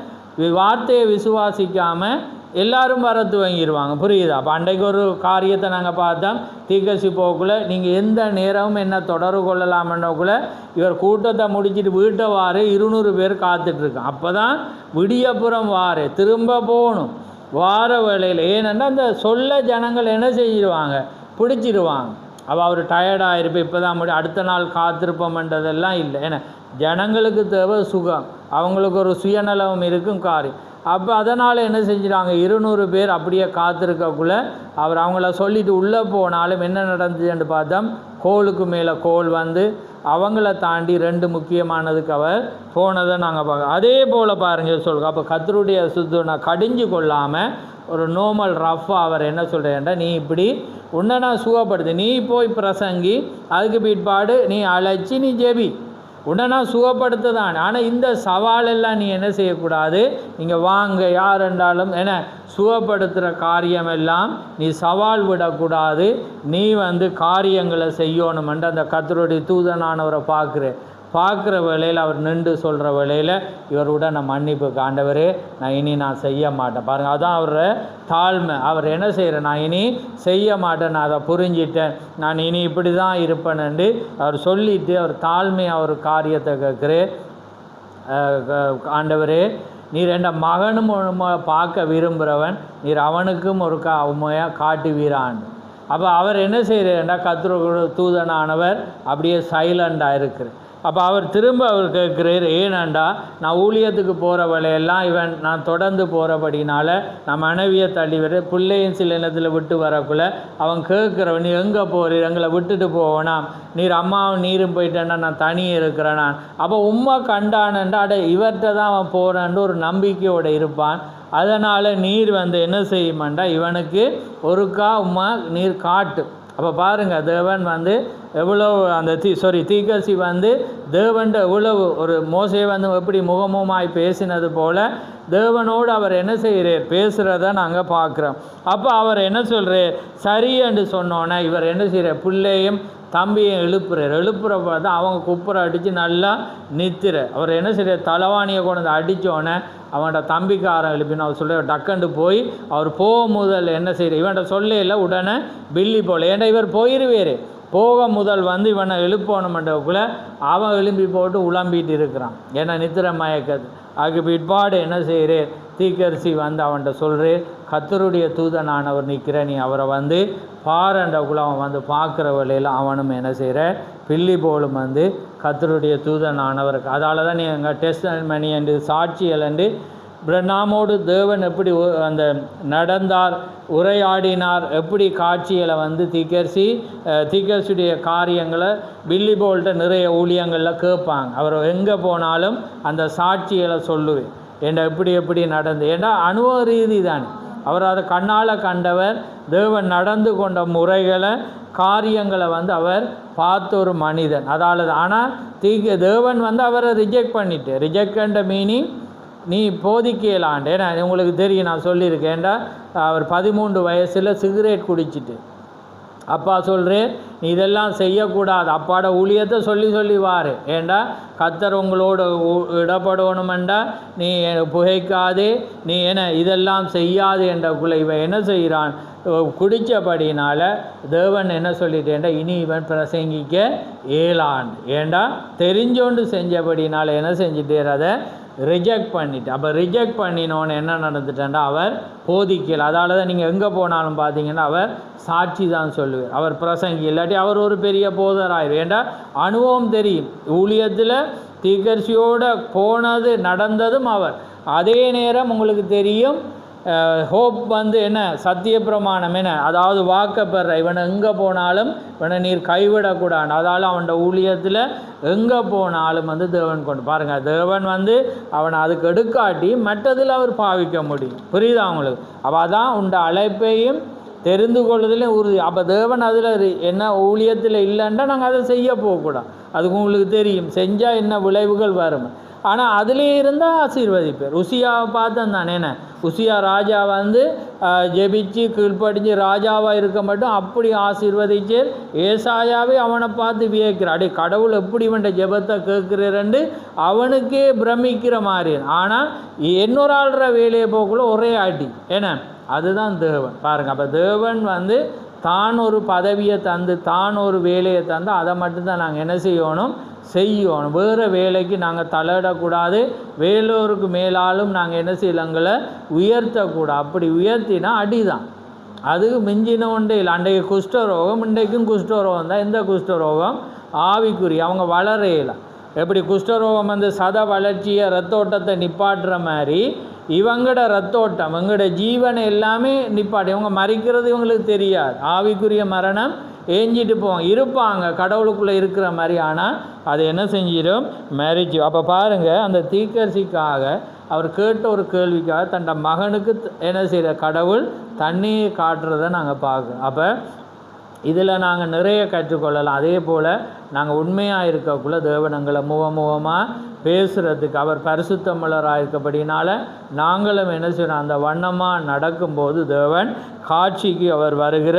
வார்த்தையை விசுவாசிக்காமல் எல்லாரும் வர துவங்கிடுவாங்க. புரியுதா? அப்போ அன்றைக்கு ஒரு காரியத்தை நாங்கள் பார்த்தோம், தீர்க்கதரிசி போக்குள்ள நீங்கள் எந்த நேரமும் என்ன தொடர்பு கொள்ளலாமன்னக்குள்ள இவர் கூட்டத்தை முடிச்சுட்டு வீட்டை வாரு 200 பேர் காத்துட்ருக்கான். அப்போ தான் விடியப்புறம் வாரு திரும்ப போகணும் வார வேளையில். ஏனென்றால் அந்த சொல்ல ஜனங்கள் என்ன செஞ்சிடுவாங்க, பிடிச்சிடுவாங்க. அப்போ அவர் டயர்டாக இருப்பேன், இப்போ தான் முடியும், அடுத்த நாள் காத்திருப்போம்ன்றதெல்லாம் இல்லை. ஏன்னா ஜனங்களுக்கு தேவை சுகம், அவங்களுக்கு ஒரு சுயநலம் இருக்கும் காரியம். அப்போ அதனால் என்ன செஞ்சிட்டாங்க, 200 பேர் அப்படியே காத்திருக்கக்குள்ள அவர் அவங்கள சொல்லிவிட்டு உள்ளே போனாலும் என்ன நடந்துச்சுன்னு பார்த்தோம், கோலுக்கு மேலே கோல் வந்து அவங்கள தாண்டி 2 முக்கியமானதுக்கு அவர் போனதை நாங்கள் பார்க்க. அதே போல் பாருங்கள் சொல்லுங்கள். அப்போ கர்த்தருடைய சுத்தனை கடிஞ்சு கொள்ளாமல் ஒரு நார்மல் ரஃப்பாக அவர் என்ன சொல்கிறேன்டா, நீ இப்படி உன்னை நான் சுகப்படுத்து, நீ போய் பிரசங்கி, அதுக்கு பிற்பாடு நீ அழைச்சி நீ ஜெபி, உடனே நான் சுகப்படுத்த தான். ஆனால் இந்த சவாலெல்லாம் நீ என்ன செய்யக்கூடாது, நீங்கள் வாங்க யார் என்றாலும் என்ன சுகப்படுத்துகிற காரியமெல்லாம் நீ சவால் விடக்கூடாது, நீ வந்து காரியங்களை செய்யணுமென்று அந்த கர்த்தருடைய தூதனானவரை பார்க்குற வேளையில் அவர் நின்று சொல்கிற வேளையில் இவருடன் நான் மன்னிப்பு ஆண்டவரே, நான் இனி நான் செய்ய மாட்டேன். பாருங்கள், அதுதான் அவர் தாழ்மை. அவர் என்ன செய்கிறேன், நான் இனி செய்ய மாட்டேன், நான் அதை புரிஞ்சிட்டேன், நான் இனி இப்படி தான் இருப்பேன்னு அவர் சொல்லிவிட்டு அவர் தாழ்மையாக ஒரு காரியத்தை கேட்குறேன். ஆண்டவரே, நீர் என் மகனும் பார்க்க விரும்புகிறவன், நீர் அவனுக்கும் ஒரு உண்மையாக காட்டுவீரான். அப்போ அவர் என்ன செய்கிறேன்டா, கர்த்தருடைய தூதனானவர் அப்படியே சைலண்டாக இருக்கிறார். அப்போ அவர் திரும்ப அவர் கேட்குறார், ஏனண்டா நான் ஊழியத்துக்கு போகிற வேலையெல்லாம் நான் தொடர்ந்து போகிறபடினால நான் மனைவியை தள்ளி வர பிள்ளையும் சில இடத்துல விட்டு வரக்குள்ள அவன் கேட்குறவன், நீ எங்கே போகிறீர், எங்களை விட்டுட்டு போவேனாம், நீர் அம்மாவும் நீரும் போயிட்டேன்னா நான் தனியே இருக்கிறேன் நான். அப்போ உம்மா கண்டானண்டா இவர்கிட்ட தான் அவன் போகிறான்னு ஒரு நம்பிக்கையோடு இருப்பான். அதனால் நீர் வந்து என்ன செய்யுமாண்டா, இவனுக்கு ஒருக்கா உம்மா நீர் காட்டு. அப்போ பாருங்கள், தேவன் வந்து எவ்வளோ அந்த தீர்க்கதரிசி வந்து தேவன் எவ்வளவு ஒரு மோசே வந்து எப்படி முகமுமாய் பேசினது போல் தேவனோடு அவர் என்ன செய்கிறார், பேசுகிறத நாங்கள் பார்க்குறோம். அப்போ அவர் என்ன சொல்கிறார், சரி என்று சொன்னோன்னே இவர் என்ன செய்கிறார், பிள்ளையும் தம்பியை எழுப்புறப்ப தான் அவங்க குப்புரை அடித்து நல்லா நிற்கிற. அவர் என்ன செய்கிறார், தலைவாணியை கொண்டு வந்து அடித்தோடனே அவன்கிட்ட தம்பிக்காரன் எழுப்பின்னு அவர் சொல்ல டக்குண்டு போய் அவர் முதல் என்ன செய்கிறார், இவன்கிட்ட சொல்ல உடனே பில்லி போல், ஏன்னா இவர் போயிடுவேர், போக முதல் வந்து இவனை எழுப்பணுமென்றக்குள்ளே அவன் எழும்பி போட்டு உழம்பிட்டு இருக்கிறான், ஏன்னா நித்திர மயக்கது. அதுக்கு பிற்பாடு என்ன செய்கிறேன், தீக்கரிசி வந்து அவன்கிட்ட சொல்கிறேன், கர்த்தருடைய தூதனானவர் நிற்கிற, நீ அவரை வந்து பாருண்டக்குள்ள அவன் வந்து பார்க்குற வேளையில் அவனும் என்ன செய்கிற, பிலிப்போலும் வந்து கர்த்தருடைய தூதனானவருக்கு. அதால் தான் நீ எங்கள் டெஸ்டமனி என்று சாட்சிகள் என்று பிரணாமோடு தேவன் எப்படி அந்த நடந்தார், உரையாடினார், எப்படி காட்சிகளை வந்து தீக்கரிசியுடைய காரியங்களை பிலிப்போல்கிட்ட நிறைய ஊழியங்களில் கேட்பாங்க. அவர் எங்கே போனாலும் அந்த சாட்சிகளை சொல்லுவேன், ஏண்டா எப்படி நடந்து, ஏண்டா அனுபவ ரீதி தானே, அவர் அதை கண்ணால் கண்டவர், தேவன் நடந்து கொண்ட முறைகளை காரியங்களை வந்து அவர் பார்த்த ஒரு மனிதன். அதாவது ஆனால் தேவன் வந்து அவரை ரிஜெக்ட் பண்ண மீனிங் நீ போதிக்கலாண்டு. ஏன்னா உங்களுக்கு தெரியும், நான் சொல்லியிருக்கேன்டா, அவர் 13 வயசில் சிகரெட் குடிச்சிட்டு அப்பா சொல்கிறேன், நீ இதெல்லாம் செய்யக்கூடாது, அப்பாட ஊழியத்தை சொல்லி வாரு, ஏண்டா கர்த்தர் உங்களோட இடப்படணுமெண்டா நீ புகைக்காதே, நீ இதெல்லாம் செய்யாது என்றக்குள்ள இவன் என்ன செய்கிறான், குடித்தபடினால தேவன் என்ன சொல்லிட்டேன்டா, இனி இவன் பிரசங்கிக்க ஏலான், ஏண்டா தெரிஞ்சோண்டு செஞ்சபடினால என்ன செஞ்சுட்டேர், அதை ரிஜெக்ட் பண்ணிட்டு. அப்போ ரிஜெக்ட் பண்ணினோன்னு என்ன நடந்துட்டேன்டா, அவர் போதிக்கல. அதால் தான் நீங்கள் எங்கே போனாலும் பார்த்தீங்கன்னா அவர் சாட்சி தான் சொல்லுவார், அவர் பிரசங்கி இல்லாட்டி அவர் ஒரு பெரிய போதராயிரு. ஏண்டா அனுபவம் தெரியும், ஊழியத்தில் தீக்கரிசியோடு போனது நடந்ததும் அவர். அதே நேரம் உங்களுக்கு தெரியும் ஹோப் வந்து என்ன, சத்திய பிரமாணம் என்ன, அதாவது வாக்கப்பெற, இவனை எங்கே போனாலும் இவனை நீர் கைவிடக்கூடாது. அதால் அவனோட ஊழியத்தில் எங்கே போனாலும் வந்து தேவன் கொண்டு பாருங்கள், தேவன் வந்து அவனை அதுக்கு எடுக்காட்டி மற்றதில் அவர் பாவிக்க முடியும். புரியுதா அவங்களுக்கு? அப்போ அதான் உண்ட அழைப்பையும் தெரிந்து கொள்வதில் உறுதி. அப்போ தேவன் அதில் என்ன ஊழியத்தில் இல்லைன்னா நாங்கள் அதை செய்ய போகக்கூடாது. அதுக்கு உங்களுக்கு தெரியும், செஞ்சால் என்ன விளைவுகள் வரும். ஆனால் அதிலே இருந்தால் ஆசீர்வதிப்பார். உசியாவை பார்த்தேன் தானே, என்ன உசியா ராஜா வந்து ஜெபிச்சு கீழ்ப்படிஞ்சு ராஜாவாக இருக்க மட்டும் அப்படி ஆசீர்வதிச்சு, ஏசாயாவே அவனை பார்த்து வியக்கிறார், அடே கடவுள் எப்படி இவன்ட ஜெபத்தை கேட்குறேன்னு அவனுக்கே பிரமிக்கிற மாதிரி. ஆனால் இன்னொரு ஆள்ற வேலையை போக்குள்ள ஒரே ஆட்டி, ஏன்னா அதுதான் தேவன். பாருங்கள், அப்போ தேவன் வந்து தான் ஒரு பதவியை தந்து, தான் ஒரு வேலையை தந்து, அதை மட்டும்தான் நாங்கள் என்ன செய்யணும், வேறு வேலைக்கு நாங்கள் தலையிடக்கூடாது. வேலோருக்கு மேலாலும் நாங்கள் என்ன செய்யலங்களை உயர்த்தக்கூடாது. அப்படி உயர்த்தினா அடிதான், அதுக்கு மிஞ்சின ஒன்றே இல்லை. அன்றைக்கு குஷ்டரோகம், இன்றைக்கும் குஷ்டரோகம் தான். இந்த குஷ்டரோகம் ஆவிக்குறி, அவங்க வளரையில. எப்படி குஷ்டரோகம் வந்து சத வளர்ச்சியை ரத்தோட்டத்தை நிப்பாட்டுற மாதிரி இவங்களோட ரத்தோட்டம், இவங்களோட ஜீவனை எல்லாமே நிப்பாட்டி, இவங்க மறிக்கிறது இவங்களுக்கு தெரியாது. ஆவிக்குரிய மரணம் ஏஞ்சிட்டு இருப்பாங்க கடவுளுக்குள்ளே இருக்கிற மாதிரி. ஆனால் அது என்ன செஞ்சிடும், மறிச்சு. அப்போ பாருங்கள், அந்த தீக்கரிசிக்காக அவர் கேட்ட ஒரு கேள்விக்காக தன்னோட மகனுக்கு என்ன செய்கிற கடவுள் தண்ணியை காட்டுறதை நாங்கள் பார்க்குறோம். அப்போ இதில் நாங்கள் நிறைய கற்றுக்கொள்ளலாம். அதே போல் நாங்கள் உண்மையாக இருக்கக்குள்ள தேவனங்களை முகமாக பேசுகிறதுக்கு அவர் பரிசுத்தமுள்ளராக இருக்கப்படினால நாங்களும் என்ன செய்யணும், அந்த வண்ணமாக நடக்கும்போது தேவன் காட்சிக்கு அவர் வருகிற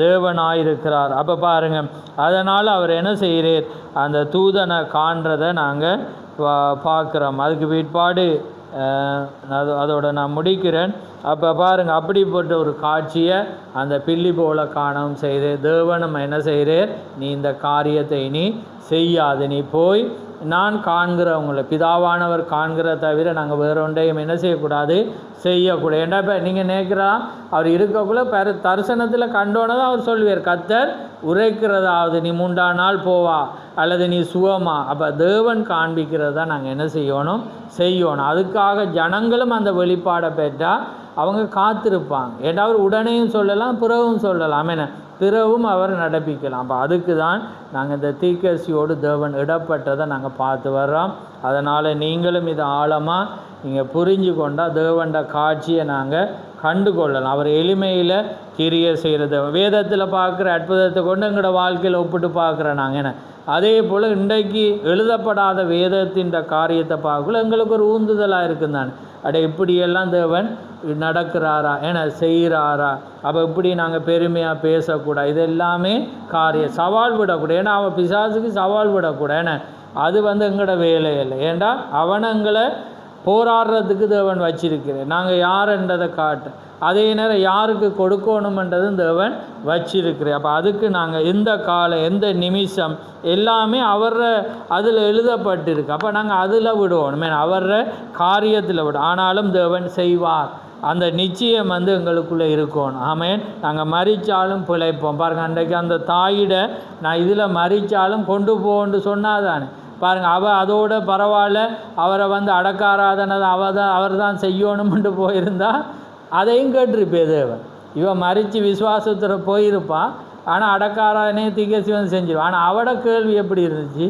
தேவனாயிருக்கிறார். அப்போ பாருங்கள், அதனால் அவர் என்ன செய்கிறார், அந்த தூதனை காண்றதை நாங்கள் பார்க்குறோம். அதுக்கு பிற்பாடு அதோட நான் முடிக்கிறேன். அப்போ பாருங்கள், அப்படிப்பட்ட ஒரு காட்சியை அந்த பிலிப்போல காணவும் செய்து தேவனும் என்ன செய்கிறார், நீ இந்த காரியத்தை நீ செய்யாது, நீ போய் நான் காண்கிறவங்கள பிதாவானவர் காண்கிற தவிர நாங்கள் வேறு ஒன்றையும் என்ன செய்யக்கூடாது, செய்யக்கூடாது. ஏன்டா இப்போ நீங்கள் நினைக்கிறா அவர் இருக்கக்குள்ள தரிசனத்தில் கண்டோன்னே தான் அவர் சொல்லுவார், கர்த்தர் உரைக்கிறதாவது நீ 3ஆம் நாள் போவா அல்லது நீ சுகமா. அப்போ தேவன் காண்பிக்கிறதா நாங்கள் என்ன செய்யணும். அதுக்காக ஜனங்களும் அந்த வெளிப்பாடை பெற்றால் அவங்க காத்திருப்பாங்க. ஏன்னா அவர் உடனேயும் சொல்லலாம், பிறவும் சொல்லலாம், என்ன பிறவும் அவர் நடப்பிக்கலாம். அப்போ அதுக்கு தான் நாங்கள் இந்த தீக்கரிசியோடு தேவன் இடப்பட்டதை நாங்கள் பார்த்து வர்றோம். அதனால் நீங்களும் இதை ஆழமாக நீங்கள் புரிஞ்சு கொண்டால் தேவண்ட காட்சியை நாங்கள் கண்டு கொள்ளலாம். அவர் எளிமையில் கிரியை செய்கிறது, வேதத்தில் பார்க்குற அற்புதத்தை கொண்டு எங்களோட வாழ்க்கையில் ஒப்பிட்டு பார்க்குறோம் நாங்கள். என்ன அதே போல் இன்றைக்கு எழுதப்படாத வேதத்தின் காரியத்தை பார்க்கல எங்களுக்கு ஒரு ஊந்துதலாக இருக்குந்தானே, இப்படியெல்லாம் தேவன் நடக்கிறாரா, ஏன்னா செய்கிறாரா. அப்போ இப்படி நாங்கள் பெருமையாக பேசக்கூடாது. இது எல்லாமே சவால் விடக்கூடாது. ஏன்னா அவன் பிசாசுக்கு சவால் விடக்கூடாது. ஏன்னா அது எங்களோட வேலை இல்லை. ஏண்டா அவனை எங்களை போராடுறதுக்கு தேவன் வச்சிருக்கிறேன். நாங்கள் யாருன்றதை காட்ட அதே நேரம் யாருக்கு கொடுக்கணுமென்றதும் தேவன் வச்சிருக்கிறேன். அப்போ அதுக்கு நாங்கள் எந்த காலம் எந்த நிமிஷம் எல்லாமே அதில் எழுதப்பட்டிருக்கு. அப்போ நாங்கள் அதில் விடுவோம், அவர காரியத்தில் விடுவோம். ஆனாலும் தேவன் செய்வார், அந்த நிச்சயம் எங்களுக்குள்ளே இருக்கணும். ஆமேன். நாங்கள் மறித்தாலும் பிழைப்போம். பாருங்கள், அன்றைக்கு அந்த தாயிட நான் இதில் மறித்தாலும் கொண்டு போன்னு சொன்னாதானே. பாருங்கள், அதோட பரவாயில்ல, அவரை அடக்காராதனது அவர் தான் செய்யணும்னு போயிருந்தா அதையும் கேட்டிருப்பே தேவன். இவன் மறித்து விசுவாசத்தில் போயிருப்பான், ஆனால் அடக்காராதனே தீர்க்கதரிசி செஞ்சிருவான். ஆனால் அவட கேள்வி எப்படி இருந்துச்சு,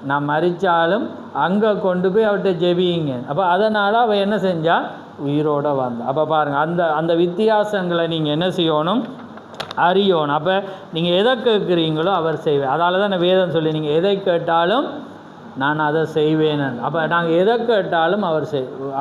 நான் மறித்தாலும் அங்கே கொண்டு போய் அவர்கிட்ட ஜெபிங்க. அப்போ அதனால் அவள் என்ன செஞ்சால், உயிரோடு வந்தான். அப்போ பாருங்கள், அந்த வித்தியாசங்களை நீங்கள் என்ன செய்யணும், அறியணும். அப்போ நீங்கள் எதை கேட்குறீங்களோ அவர் செய்வேன். அதால் தான் வேதம் சொல்லி, நீங்கள் எதை கேட்டாலும் நான் அதை செய்வேன். அப்போ நாங்கள் எதை கேட்டாலும் அவர்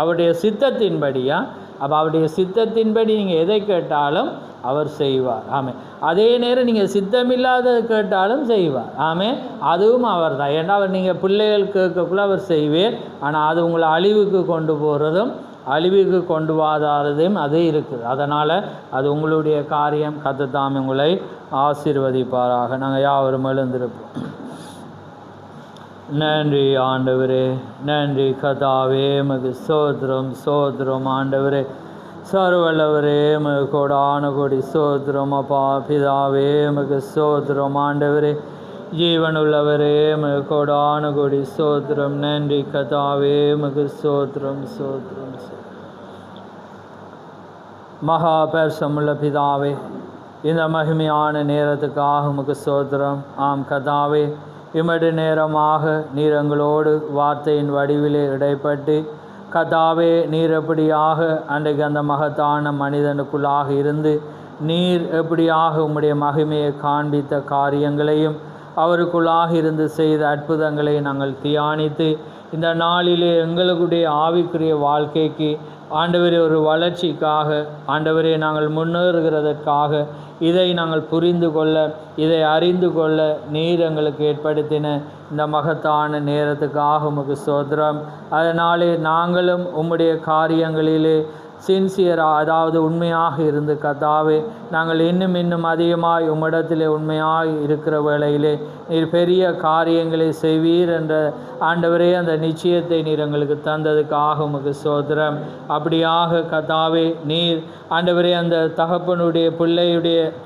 அவருடைய சித்தத்தின்படியா. அப்போ அவருடைய சித்தத்தின்படி நீங்கள் எதை கேட்டாலும் அவர் செய்வார். ஆமே. அதே நேரம் நீங்கள் சித்தமில்லாத கேட்டாலும் செய்வார். ஆமே, அதுவும் அவர் தான். ஏன்னா அவர் நீங்கள் பிள்ளைகள் கேட்கக்குள்ள அவர் செய்வார். ஆனால் அது உங்களை அழிவுக்கு கொண்டு போகிறதும் அழிவுக்கு கொண்டு வாதாரதும் அது இருக்குது. அதனால் அது உங்களுடைய காரியம். கர்த்தர் உங்களை ஆசீர்வதிப்பாராக. நாங்கள் யாவரும் எழுந்திருப்போம். நன்றி ஆண்டவரே, நன்றி கர்த்தாவே, உமக்கு ஸ்தோத்திரம் ஸ்தோத்திரம். ஆண்டவரே சர்வவல்லவரே, உமக்கு கோடான கோடி ஸ்தோத்திரம். அப்பா பிதாவே, உமக்கு ஸ்தோத்திரம். ஆண்டவரே ஜீவனுள்ளவரே, உமக்கு கோடான கோடி ஸ்தோத்திரம். நன்றி கர்த்தாவே, உமக்கு ஸ்தோத்திரம் ஸ்தோத்திரம். மகா பரிசுத்தமுள்ள பிதாவே, இந்த மகிமையான நேரத்துக்காக உமக்கு ஸ்தோத்திரம். ஆம் கர்த்தாவே, இம்மடி நேரமாக நீர் எங்களோடு வார்த்தையின் வடிவிலே இடைப்பட்டு கர்த்தாவே, நீர் எப்படியாக அன்றைக்கு அந்த மகத்தான மனிதனுக்குள்ளாக இருந்து நீர் எப்படியாக உம்முடைய மகிமையை காண்பித்த காரியங்களையும் அவருக்குள்ளாக இருந்து செய்த அற்புதங்களை நாங்கள் தியானித்து இந்த நாளிலே எங்களுடைய ஆவிக்குரிய வாழ்க்கைக்கு ஆண்டவரே ஒரு வளர்ச்சிக்காக ஆண்டவரே நாங்கள் முன்னேறுகிறதற்காக இதை நாங்கள் புரிந்து கொள்ள, இதை அறிந்து கொள்ள நீர் எங்களுக்கு ஏற்படுத்தின இந்த மகத்தான நேரத்துக்காக உமக்கு ஸ்தோத்திரம். அதனாலே நாங்களும் உம்முடைய காரியங்களிலே சின்சியராக, அதாவது உண்மையாக இருந்து கர்த்தாவே, நாங்கள் இன்னும் அதிகமாய் உம்மிடத்திலே உண்மையாக இருக்கிற வேளையிலே நீர் பெரிய காரியங்களை செய்வீர் என்ற ஆண்டவரே அந்த நிச்சயத்தை நீர் எங்களுக்கு தந்ததுக்காக உமக்கு ஸ்தோத்திரம். அப்படியாக கர்த்தாவே, நீர் ஆண்டவரே அந்த தகப்பனுடைய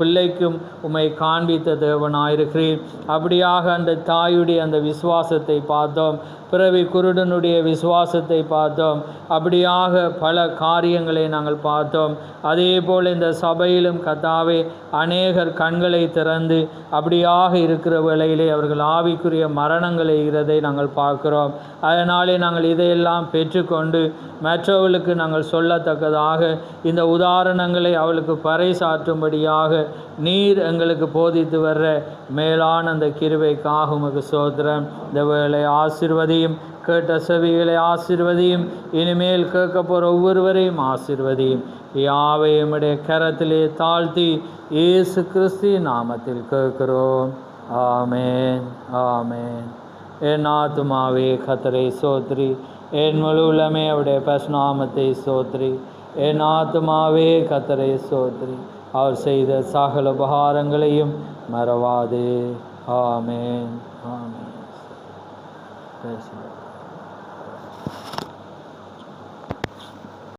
பிள்ளைக்கும் உம்மை காண்பித்த தேவனாயிருக்கிறீர். அப்படியாக அந்த தாயுடைய அந்த விசுவாசத்தை பார்த்தோம், பிறவி குருடனுடைய விசுவாசத்தை பார்த்தோம், அப்படியாக பல காரியங்களை நாங்கள் பார்த்தோம். அதே போல் இந்த சபையிலும் கர்த்தாவே அநேகர் கண்களை திறந்து அப்படியாக இருக்கிற வேளையிலே அவர்கள் ஆவிக்குரிய மரணங்களை இருக்கிறதை நாங்கள் பார்க்கிறோம். அதனாலே நாங்கள் இதையெல்லாம் பெற்றுக்கொண்டு மற்றவர்களுக்கு நாங்கள் சொல்லத்தக்கதாக இந்த உதாரணங்களை அவளுக்கு பறைசாற்றும்படியாக நீர் எங்களுக்கு போதித்து வர்ற மேலான அந்த கிருபைக்காக உமக்கு ஸ்தோத்திரம். இந்த வேளை ஆசீர்வதியும், கேட்ட செவிகளை ஆசீர்வதியும், இனிமேல் கேட்க போகிற ஒவ்வொருவரையும் ஆசீர்வதியும். யாவையும் உடைய கரத்திலே தாழ்த்தி இயேசு கிறிஸ்து நாமத்தில் கேட்கிறோம். ஆமேன் ஆமேன். என் ஆத்துமாவே கர்த்தரை ஸ்தோத்திரி, என் முழு உள்ளமே அவருடைய பரிசுநாமத்தை ஸ்தோத்திரி. என் ஆத்துமாவே கர்த்தரை ஸ்தோத்திரி, அவர் செய்த சகல உபகாரங்களையும் மறவாதே. ஆமேன் ஆமேன்.